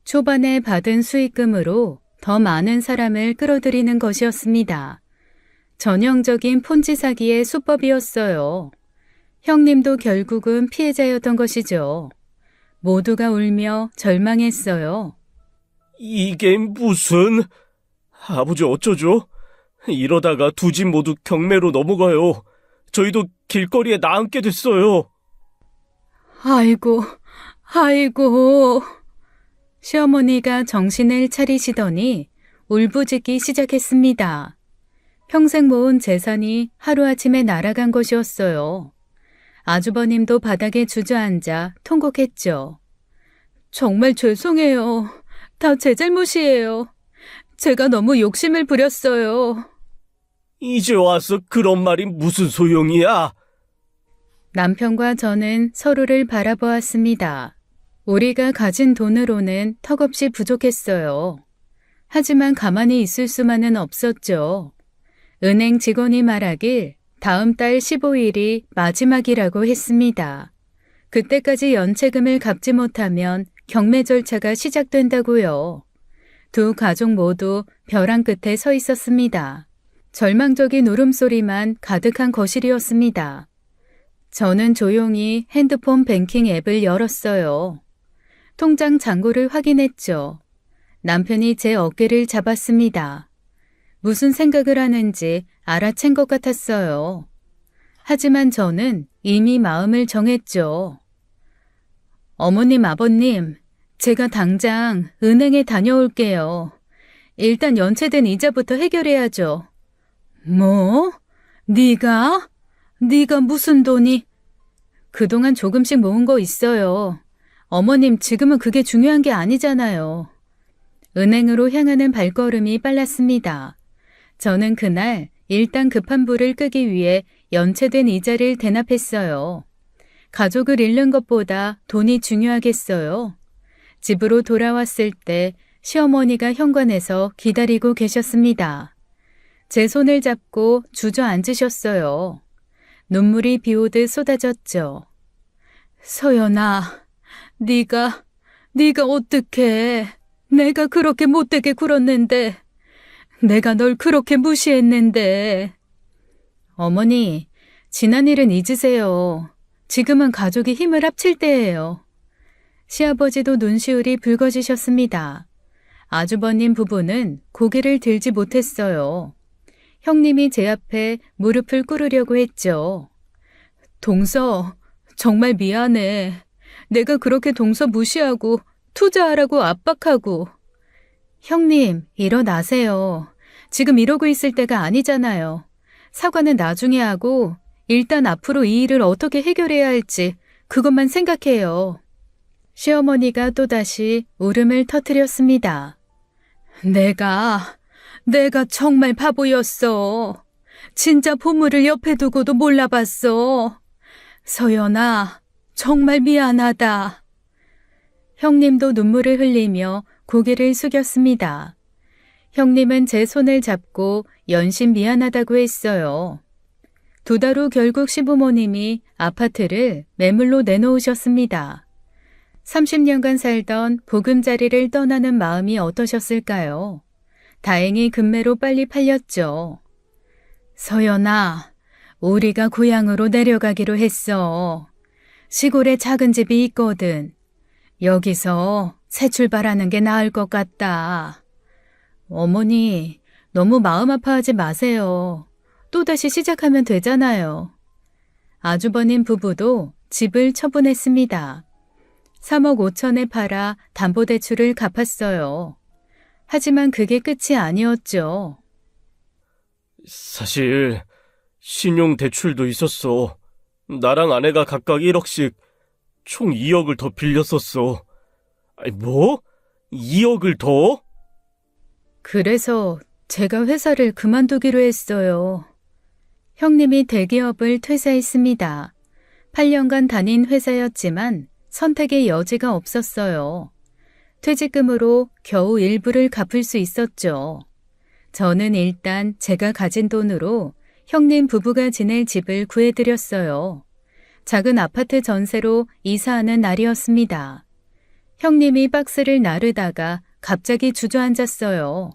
초반에 받은 수익금으로 더 많은 사람을 끌어들이는 것이었습니다. 전형적인 폰지 사기의 수법이었어요. 형님도 결국은 피해자였던 것이죠. 모두가 울며 절망했어요. 이게 무슨... 아버지 어쩌죠? 이러다가 두 집 모두 경매로 넘어가요. 저희도 길거리에 나앉게 됐어요. 아이고. 시어머니가 정신을 차리시더니 울부짖기 시작했습니다. 평생 모은 재산이 하루아침에 날아간 것이었어요. 아주버님도 바닥에 주저앉아 통곡했죠. 정말 죄송해요. 다 제 잘못이에요. 제가 너무 욕심을 부렸어요. 이제 와서 그런 말이 무슨 소용이야? 남편과 저는 서로를 바라보았습니다. 우리가 가진 돈으로는 턱없이 부족했어요. 하지만 가만히 있을 수만은 없었죠. 은행 직원이 말하길 다음 달 15일이 마지막이라고 했습니다. 그때까지 연체금을 갚지 못하면 경매 절차가 시작된다고요. 두 가족 모두 벼랑 끝에 서 있었습니다. 절망적인 울음소리만 가득한 거실이었습니다. 저는 조용히 핸드폰 뱅킹 앱을 열었어요. 통장 잔고를 확인했죠. 남편이 제 어깨를 잡았습니다. 무슨 생각을 하는지 알아챈 것 같았어요. 하지만 저는 이미 마음을 정했죠. 어머님, 아버님, 제가 당장 은행에 다녀올게요. 일단 연체된 이자부터 해결해야죠. 뭐? 네가 무슨 돈이? 그동안 조금씩 모은 거 있어요. 어머님, 지금은 그게 중요한 게 아니잖아요. 은행으로 향하는 발걸음이 빨랐습니다. 저는 그날 일단 급한 불을 끄기 위해 연체된 이자를 대납했어요. 가족을 잃는 것보다 돈이 중요하겠어요. 집으로 돌아왔을 때 시어머니가 현관에서 기다리고 계셨습니다. 제 손을 잡고 주저앉으셨어요. 눈물이 비오듯 쏟아졌죠. 서연아, 네가 어떡해. 내가 그렇게 못되게 굴었는데. 내가 널 그렇게 무시했는데. 어머니, 지난 일은 잊으세요. 지금은 가족이 힘을 합칠 때예요. 시아버지도 눈시울이 붉어지셨습니다. 아주버님 부부는 고개를 들지 못했어요. 형님이 제 앞에 무릎을 꿇으려고 했죠. 동서, 정말 미안해. 내가 그렇게 동서 무시하고 투자하라고 압박하고. 형님, 일어나세요. 지금 이러고 있을 때가 아니잖아요. 사과는 나중에 하고 일단 앞으로 이 일을 어떻게 해결해야 할지 그것만 생각해요. 시어머니가 또다시 울음을 터뜨렸습니다. 내가 정말 바보였어. 진짜 보물을 옆에 두고도 몰라봤어. 서연아, 정말 미안하다. 형님도 눈물을 흘리며 고개를 숙였습니다. 형님은 제 손을 잡고 연신 미안하다고 했어요. 2달 후 결국 시부모님이 아파트를 매물로 내놓으셨습니다. 30년간 살던 보금자리를 떠나는 마음이 어떠셨을까요? 다행히 금매로 빨리 팔렸죠. 서연아, 우리가 고향으로 내려가기로 했어. 시골에 작은 집이 있거든. 여기서 새 출발하는 게 나을 것 같다. 어머니, 너무 마음 아파하지 마세요. 또다시 시작하면 되잖아요. 아주버님 부부도 집을 처분했습니다. 3억 5천에 팔아 담보대출을 갚았어요. 하지만 그게 끝이 아니었죠. 사실 신용 대출도 있었어. 나랑 아내가 각각 1억씩 총 2억을 더 빌렸었어. 아니, 뭐? 2억을 더? 그래서 제가 회사를 그만두기로 했어요. 형님이 대기업을 퇴사했습니다. 8년간 다닌 회사였지만 선택의 여지가 없었어요. 퇴직금으로 겨우 일부를 갚을 수 있었죠. 저는 일단 제가 가진 돈으로 형님 부부가 지낼 집을 구해드렸어요. 작은 아파트 전세로 이사하는 날이었습니다. 형님이 박스를 나르다가 갑자기 주저앉았어요.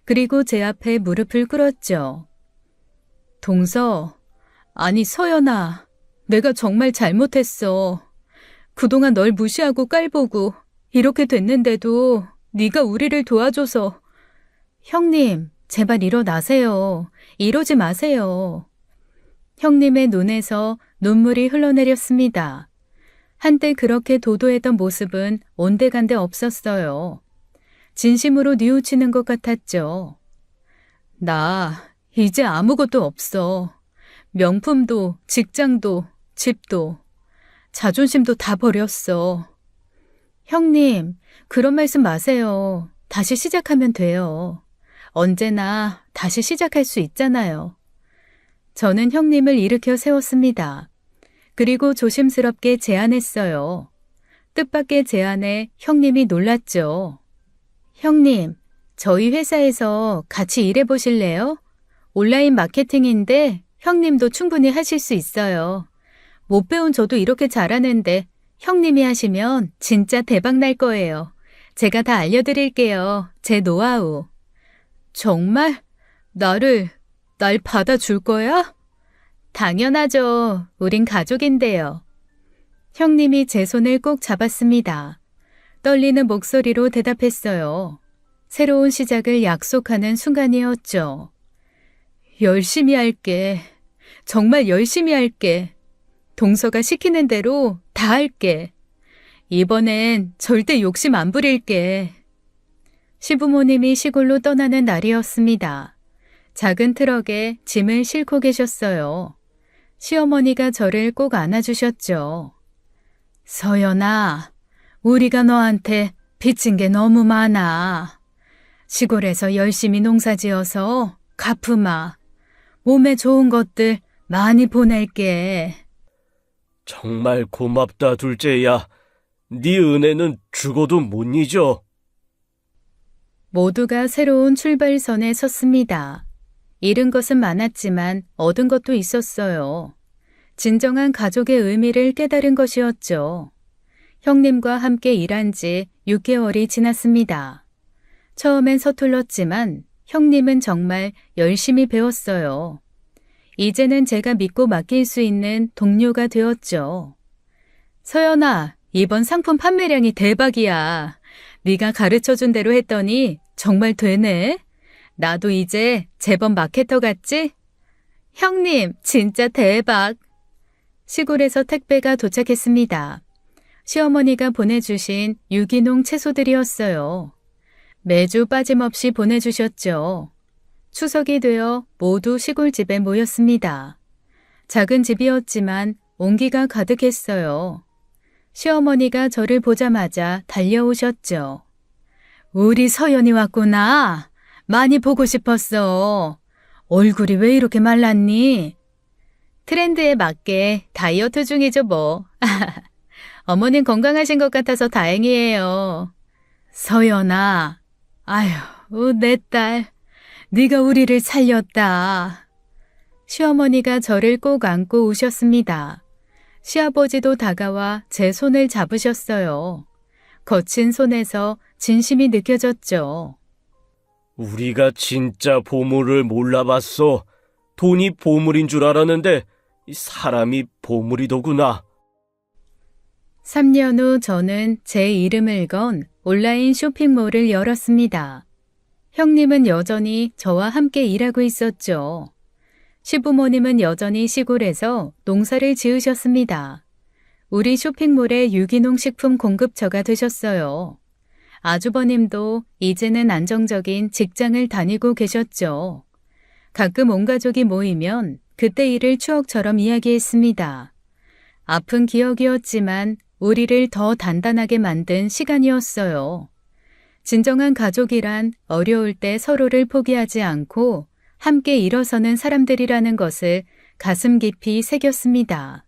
그리고 제 앞에 무릎을 꿇었죠. 동서, 아니 서연아, 내가 정말 잘못했어. 그동안 널 무시하고 깔보고 이렇게 됐는데도 네가 우리를 도와줘서. 형님, 제발 일어나세요. 이러지 마세요. 형님의 눈에서 눈물이 흘러내렸습니다. 한때 그렇게 도도했던 모습은 온데간데 없었어요. 진심으로 뉘우치는 것 같았죠. 나 이제 아무것도 없어. 명품도, 직장도, 집도, 자존심도 다 버렸어. 형님, 그런 말씀 마세요. 다시 시작하면 돼요. 언제나 다시 시작할 수 있잖아요. 저는 형님을 일으켜 세웠습니다. 그리고 조심스럽게 제안했어요. 뜻밖의 제안에 형님이 놀랐죠. 형님, 저희 회사에서 같이 일해보실래요? 온라인 마케팅인데 형님도 충분히 하실 수 있어요. 못 배운 저도 이렇게 잘하는데 형님이 하시면 진짜 대박 날 거예요. 제가 다 알려드릴게요. 제 노하우. 정말? 날 받아줄 거야? 당연하죠. 우린 가족인데요. 형님이 제 손을 꼭 잡았습니다. 떨리는 목소리로 대답했어요. 새로운 시작을 약속하는 순간이었죠. 열심히 할게. 정말 열심히 할게. 동서가 시키는 대로 다 할게. 이번엔 절대 욕심 안 부릴게. 시부모님이 시골로 떠나는 날이었습니다. 작은 트럭에 짐을 싣고 계셨어요. 시어머니가 저를 꼭 안아주셨죠. 서연아, 우리가 너한테 빚진 게 너무 많아. 시골에서 열심히 농사지어서 갚으마. 몸에 좋은 것들 많이 보낼게. 정말 고맙다, 둘째야. 네 은혜는 죽어도 못 잊어. 모두가 새로운 출발선에 섰습니다. 잃은 것은 많았지만 얻은 것도 있었어요. 진정한 가족의 의미를 깨달은 것이었죠. 형님과 함께 일한 지 6개월이 지났습니다. 처음엔 서툴렀지만 형님은 정말 열심히 배웠어요. 이제는 제가 믿고 맡길 수 있는 동료가 되었죠. 서연아, 이번 상품 판매량이 대박이야. 네가 가르쳐준 대로 했더니 정말 되네. 나도 이제 제법 마케터 같지? 형님, 진짜 대박. 시골에서 택배가 도착했습니다. 시어머니가 보내주신 유기농 채소들이었어요. 매주 빠짐없이 보내주셨죠. 추석이 되어 모두 시골집에 모였습니다. 작은 집이었지만 온기가 가득했어요. 시어머니가 저를 보자마자 달려오셨죠. 우리 서연이 왔구나. 많이 보고 싶었어. 얼굴이 왜 이렇게 말랐니? 트렌드에 맞게 다이어트 중이죠 뭐. 어머님 건강하신 것 같아서 다행이에요. 서연아, 아휴, 내 딸. 네가 우리를 살렸다. 시어머니가 저를 꼭 안고 우셨습니다. 시아버지도 다가와 제 손을 잡으셨어요. 거친 손에서 진심이 느껴졌죠. 우리가 진짜 보물을 몰라봤어. 돈이 보물인 줄 알았는데 사람이 보물이더구나. 3년 후 저는 제 이름을 건 온라인 쇼핑몰을 열었습니다. 형님은 여전히 저와 함께 일하고 있었죠. 시부모님은 여전히 시골에서 농사를 지으셨습니다. 우리 쇼핑몰의 유기농 식품 공급처가 되셨어요. 아주버님도 이제는 안정적인 직장을 다니고 계셨죠. 가끔 온 가족이 모이면 그때 일을 추억처럼 이야기했습니다. 아픈 기억이었지만 우리를 더 단단하게 만든 시간이었어요. 진정한 가족이란 어려울 때 서로를 포기하지 않고 함께 일어서는 사람들이라는 것을 가슴 깊이 새겼습니다.